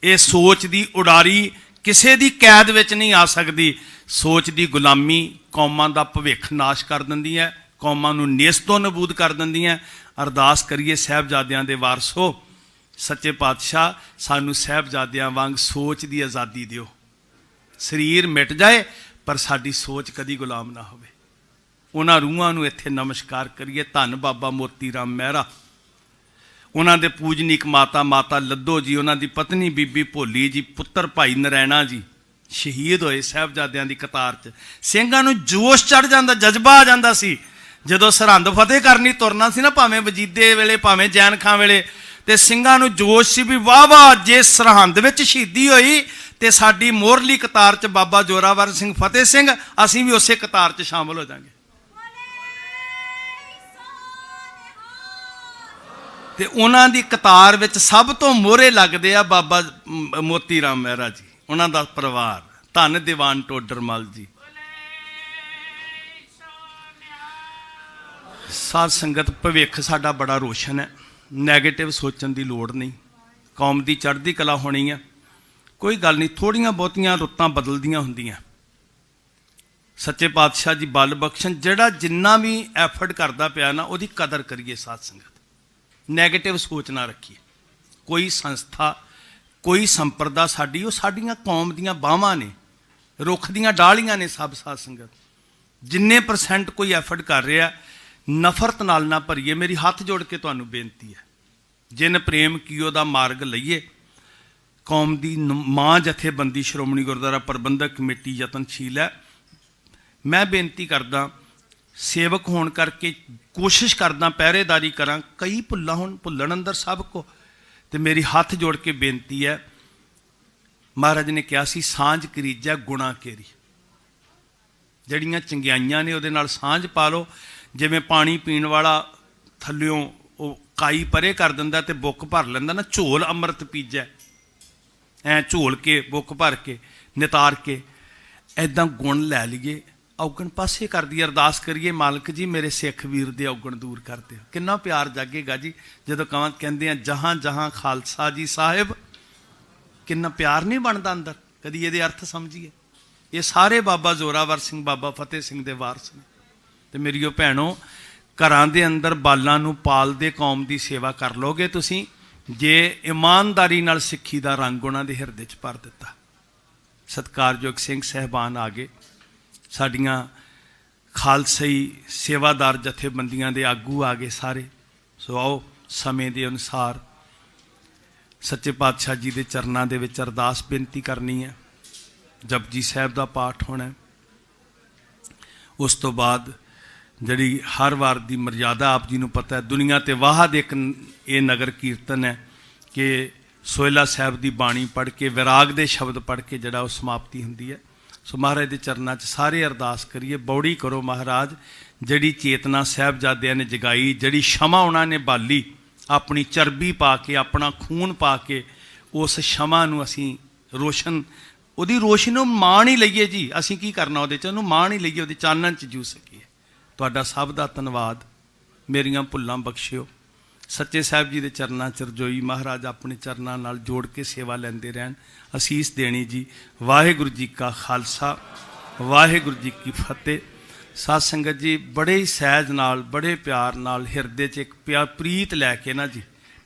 ये सोच दी उडारी किसी दी कैद विच नहीं आ सकती। सोच दी गुलामी कौमां दा भविख नाश कर दिंदी है, कौमां नूं नेस्तों नबूद कर दिंदी है। अरदास करिए साहिबजादियां दे वारसो, सच्चे पातशाह सानू साहिबजादियां वांग सोच दी आज़ादी दिओ। शरीर मिट जाए पर साडी सोच कदी गुलाम ना होवे। उन्हां रूहां नूं इत्थे नमस्कार करिए। धन बाबा मोती राम मेहरा, उन्हां दे पूजनीक माता लद्दो जी, उन्हां दी पत्नी बीबी भोली जी, पुत्र भाई नरैणा जी शहीद होए साहिबजादियां दी कतार च। ਸਿੰਘਾਂ ਨੂੰ जोश चढ़ जांदा, जज्बा आ जांदा सी। ਜਦੋਂ ਸਰਹੰਦ ਫਤਿਹ ਕਰਨੀ ਤੁਰਨਾ ਸੀ ਨਾ, ਭਾਵੇਂ ਵਜੀਦੇ ਵੇਲੇ ਭਾਵੇਂ ਜੈਨ ਖਾਂ ਵੇਲੇ, ਤੇ ਸਿੰਘਾਂ ਨੂੰ ਜੋਸ਼ ਸੀ ਵੀ ਵਾਹ ਵਾਹ, ਜੇ ਸਰਹੰਦ ਵਿੱਚ ਸ਼ਹੀਦੀ ਹੋਈ ਤੇ ਸਾਡੀ ਮੋਹਰਲੀ ਕਤਾਰ 'ਚ ਬਾਬਾ ਜੋਰਾਵਰ ਸਿੰਘ ਫਤਿਹ ਸਿੰਘ, ਅਸੀਂ ਵੀ ਉਸੇ ਕਤਾਰ 'ਚ ਸ਼ਾਮਲ ਹੋ ਜਾਾਂਗੇ। ਤੇ ਉਹਨਾਂ ਦੀ ਕਤਾਰ ਵਿੱਚ ਸਭ ਤੋਂ ਮੋਹਰੇ ਲੱਗਦੇ ਆ ਬਾਬਾ ਮੋਤੀ ਰਾਮ ਮਹਿਰਾ ਜੀ, ਉਹਨਾਂ ਦਾ ਪਰਿਵਾਰ, ਧੰਨ ਦੀਵਾਨ ਟੋਡਰਮਲ ਜੀ। ਸਾਧ ਸੰਗਤ, ਭਵਿੱਖ ਸਾਡਾ ਬੜਾ ਰੋਸ਼ਨ ਹੈ, ਨੈਗੇਟਿਵ ਸੋਚਣ ਦੀ ਲੋੜ ਨਹੀਂ। ਕੌਮ ਦੀ ਚੜ੍ਹਦੀ ਕਲਾ ਹੋਣੀ ਹੈ, ਕੋਈ ਗੱਲ ਨਹੀਂ। ਥੋੜ੍ਹੀਆਂ ਬਹੁਤੀਆਂ ਰੁੱਤਾਂ ਬਦਲਦੀਆਂ ਹੁੰਦੀਆਂ। ਸੱਚੇ ਪਾਤਸ਼ਾਹ ਜੀ ਬਲ ਬਖਸ਼ਣ, ਜਿਹੜਾ ਜਿੰਨਾ ਵੀ ਐਫਰਟ ਕਰਦਾ ਪਿਆ ਨਾ, ਉਹਦੀ ਕਦਰ ਕਰੀਏ ਸਾਧ ਸੰਗਤ। ਨੈਗੇਟਿਵ ਸੋਚ ਨਾ ਰੱਖੀਏ। ਕੋਈ ਸੰਸਥਾ, ਕੋਈ ਸੰਪਰਦਾ ਸਾਡੀ, ਉਹ ਸਾਡੀਆਂ ਕੌਮ ਦੀਆਂ ਬਾਹਾਂ ਨੇ, ਰੁੱਖ ਦੀਆਂ ਡਾਲੀਆਂ ਨੇ ਸਭ। ਸਾਧ ਸੰਗਤ, ਜਿੰਨੇ ਪਰਸੈਂਟ ਕੋਈ ਐਫਰਟ ਕਰ ਰਿਹਾ, ਨਫ਼ਰਤ ਨਾਲ ਨਾ ਭਰੀਏ। ਮੇਰੀ ਹੱਥ ਜੋੜ ਕੇ ਤੁਹਾਨੂੰ ਬੇਨਤੀ ਹੈ, ਜਿਨ ਪ੍ਰੇਮ ਕੀਓ ਦਾ ਮਾਰਗ ਲਈਏ। ਕੌਮ ਦੀ ਮਾਂ ਜਥੇਬੰਦੀ ਸ਼੍ਰੋਮਣੀ ਗੁਰਦੁਆਰਾ ਪ੍ਰਬੰਧਕ ਕਮੇਟੀ ਯਤਨਸ਼ੀਲ ਹੈ। ਮੈਂ ਬੇਨਤੀ ਕਰਦਾ, ਸੇਵਕ ਹੋਣ ਕਰਕੇ ਕੋਸ਼ਿਸ਼ ਕਰਦਾ ਪਹਿਰੇਦਾਰੀ ਕਰਾਂ, ਕਈ ਭੁੱਲਾਂ ਹੁਣ, ਭੁੱਲਣ ਅੰਦਰ ਸਭ ਕੋ। ਤੇ ਮੇਰੀ ਹੱਥ ਜੋੜ ਕੇ ਬੇਨਤੀ ਹੈ, ਮਹਾਰਾਜ ਨੇ ਕਿਹਾ ਸੀ ਸਾਂਝ ਕਰੀਜੈ ਗੁਣਾ ਕੇਰੀ। ਜਿਹੜੀਆਂ ਚੰਗਿਆਈਆਂ ਨੇ ਉਹਦੇ ਨਾਲ ਸਾਂਝ ਪਾ ਲਓ। ਜਿਵੇਂ ਪਾਣੀ ਪੀਣ ਵਾਲਾ ਥੱਲਿਓਂ ਉਹ ਕਾਈ ਪਰੇ ਕਰ ਦਿੰਦਾ ਤੇ ਬੁੱਕ ਭਰ ਲੈਂਦਾ ਨਾ, ਝੋਲ ਅੰਮ੍ਰਿਤ ਪੀਜੈ, ਐਂ ਝੋਲ ਕੇ ਬੁੱਕ ਭਰ ਕੇ ਨਿਤਾਰ ਕੇ, ਐਦਾਂ ਗੁਣ ਲੈ ਲਈਏ, ਔਗਣ ਪਾਸੇ ਕਰਦੀ। ਅਰਦਾਸ ਕਰੀਏ, ਮਾਲਕ ਜੀ ਮੇਰੇ ਸਿੱਖ ਵੀਰ ਦੇ ਔਗਣ ਦੂਰ ਕਰ ਦਿਓ। ਕਿੰਨਾ ਪਿਆਰ ਜਾਗੇਗਾ ਜੀ ਜਦੋਂ ਕਹਿੰਦੇ ਆ ਜਹਾਂ ਜਹਾਂ ਖਾਲਸਾ ਜੀ ਸਾਹਿਬ। ਕਿੰਨਾ ਪਿਆਰ ਨਹੀਂ ਬਣਦਾ ਅੰਦਰ, ਕਦੀ ਇਹਦੇ ਅਰਥ ਸਮਝੀਏ। ਇਹ ਸਾਰੇ ਬਾਬਾ ਜ਼ੋਰਾਵਰ ਸਿੰਘ, ਬਾਬਾ ਫਤਿਹ ਸਿੰਘ ਦੇ ਵਾਰਸ ਨੇ। ਤੇ ਮੇਰੀਓ ਭੈਣੋ, ਘਰਾਂ ਦੇ ਅੰਦਰ ਬਾਲਾਂ ਨੂੰ ਪਾਲਦੇ ਕੌਮ ਦੀ ਸੇਵਾ ਕਰ ਲੋਗੇ ਤੁਸੀਂ, ਜੇ ਇਮਾਨਦਾਰੀ ਨਾਲ ਸਿੱਖੀ ਦਾ ਰੰਗ ਉਹਨਾਂ ਦੇ ਹਿਰਦੇ 'ਚ ਭਰ ਦਿੱਤਾ। ਸਤਿਕਾਰਯੋਗ ਸਿੰਘ ਸਾਹਿਬਾਨ ਆ ਗਏ, ਸਾਡੀਆਂ ਖਾਲਸਾਈ ਸੇਵਾਦਾਰ ਜਥੇਬੰਦੀਆਂ ਦੇ ਆਗੂ ਆ ਗਏ ਸਾਰੇ। ਸੋ ਆਓ ਸਮੇਂ ਦੇ ਅਨੁਸਾਰ ਸੱਚੇ ਪਾਤਸ਼ਾਹ ਜੀ ਦੇ ਚਰਨਾਂ ਦੇ ਵਿੱਚ ਅਰਦਾਸ ਬੇਨਤੀ ਕਰਨੀ ਹੈ। ਜਪਜੀ ਸਾਹਿਬ ਦਾ ਪਾਠ ਹੋਣਾ। ਉਸ ਤੋਂ ਬਾਅਦ ਜਿਹੜੀ ਹਰ ਵਾਰ ਦੀ ਮਰਿਆਦਾ ਆਪ ਜੀ ਨੂੰ ਪਤਾ ਹੈ, ਦੁਨੀਆ ਤੇ ਵਾਹਦ ਇੱਕ ਇਹ ਨਗਰ ਕੀਰਤਨ ਹੈ ਕਿ ਸੋਹਿਲਾ ਸਾਹਿਬ ਦੀ ਬਾਣੀ ਪੜ੍ਹ ਕੇ, ਵਿਰਾਗ ਦੇ ਸ਼ਬਦ ਪੜ੍ਹ ਕੇ ਜਿਹੜਾ ਉਹ ਸਮਾਪਤੀ ਹੁੰਦੀ ਹੈ। ਸੋ ਮਹਾਰਾਜ ਦੇ ਚਰਨਾਂ 'ਚ ਸਾਰੇ ਅਰਦਾਸ ਕਰੀਏ, ਬੌੜੀ ਕਰੋ ਮਹਾਰਾਜ, ਜਿਹੜੀ ਚੇਤਨਾ ਸਾਹਿਬਜ਼ਾਦਿਆਂ ਨੇ ਜਗਾਈ, ਜਿਹੜੀ ਸ਼ਮਾ ਉਹਨਾਂ ਨੇ ਬਾਲੀ, ਆਪਣੀ ਚਰਬੀ ਪਾ ਕੇ, ਆਪਣਾ ਖੂਨ ਪਾ ਕੇ, ਉਸ ਸ਼ਮਾ ਨੂੰ ਅਸੀਂ ਰੋਸ਼ਨ, ਉਹਦੀ ਰੋਸ਼ਨੀ ਨੂੰ ਮਾਣ ਹੀ ਲਈਏ ਜੀ। ਅਸੀਂ ਕੀ ਕਰਨਾ ਉਹਦੇ 'ਚ, ਉਹਨੂੰ ਮਾਣ ਹੀ ਲਈਏ, ਉਹਦੇ ਚਾਨਣ 'ਚ ਜੂ ਸਕੀਏ। ਤੁਹਾਡਾ ਸਭ ਦਾ ਧੰਨਵਾਦ। ਮੇਰੀਆਂ ਭੁੱਲਾਂ ਬਖਸ਼ਿਓ। ਸੱਚੇ ਸਾਹਿਬ ਜੀ ਦੇ ਚਰਨਾਂ 'ਚ ਰਜੋਈ ਮਹਾਰਾਜ ਆਪਣੇ ਚਰਨਾਂ ਨਾਲ ਜੋੜ ਕੇ ਸੇਵਾ ਲੈਂਦੇ ਰਹਿਣ। ਅਸੀਸ ਦੇਣੀ ਜੀ। ਵਾਹਿਗੁਰੂ ਜੀ ਕਾ ਖਾਲਸਾ, ਵਾਹਿਗੁਰੂ ਜੀ ਕੀ ਫਤਿਹ। ਸਾਧ ਸੰਗਤ ਜੀ, ਬੜੇ ਹੀ ਸਹਿਜ ਨਾਲ, ਬੜੇ ਪਿਆਰ ਨਾਲ, ਹਿਰਦੇ 'ਚ ਇੱਕ ਪ੍ਰੀਤ ਲੈ ਕੇ ਨਾ ਜੀ,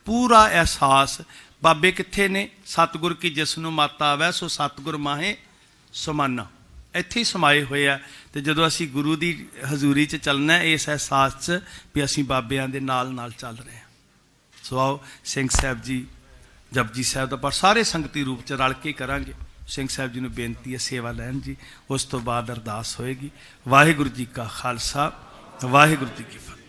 ਪੂਰਾ ਅਹਿਸਾਸ ਬਾਬੇ ਕਿੱਥੇ ਨੇ? ਸਤਿਗੁਰ ਕੀ ਜਿਸ ਨੂੰ ਮੱਤ ਆਵੈ ਸੋ ਸਤਿਗੁਰ ਮਾਹੇ ਸਮਾਨਾ, ਇੱਥੇ ਹੀ ਸਮਾਏ ਹੋਏ ਆ। ਤੇ ਜਦੋਂ ਅਸੀਂ ਗੁਰੂ ਦੀ ਹਜ਼ੂਰੀ 'ਚ ਚੱਲਣਾ, ਇਸ ਅਹਿਸਾਸ 'ਚ ਵੀ ਅਸੀਂ ਬਾਬਿਆਂ ਦੇ ਨਾਲ ਨਾਲ ਚੱਲ ਰਹੇ ਹਾਂ। ਸੋ ਆਓ ਸਿੰਘ ਸਾਹਿਬ ਜੀ ਜਪਜੀ ਸਾਹਿਬ ਦਾ ਪਾਠ ਸਾਰੇ ਸੰਗਤੀ ਰੂਪ 'ਚ ਰਲ ਕੇ ਕਰਾਂਗੇ। ਸਿੰਘ ਸਾਹਿਬ ਜੀ ਨੂੰ ਬੇਨਤੀ ਹੈ ਸੇਵਾ ਲੈਣ ਜੀ। ਉਸ ਤੋਂ ਬਾਅਦ ਅਰਦਾਸ ਹੋਏਗੀ। ਵਾਹਿਗੁਰੂ ਜੀ ਕਾ ਖਾਲਸਾ, ਵਾਹਿਗੁਰੂ ਜੀ ਕੀ ਫਤਿਹ।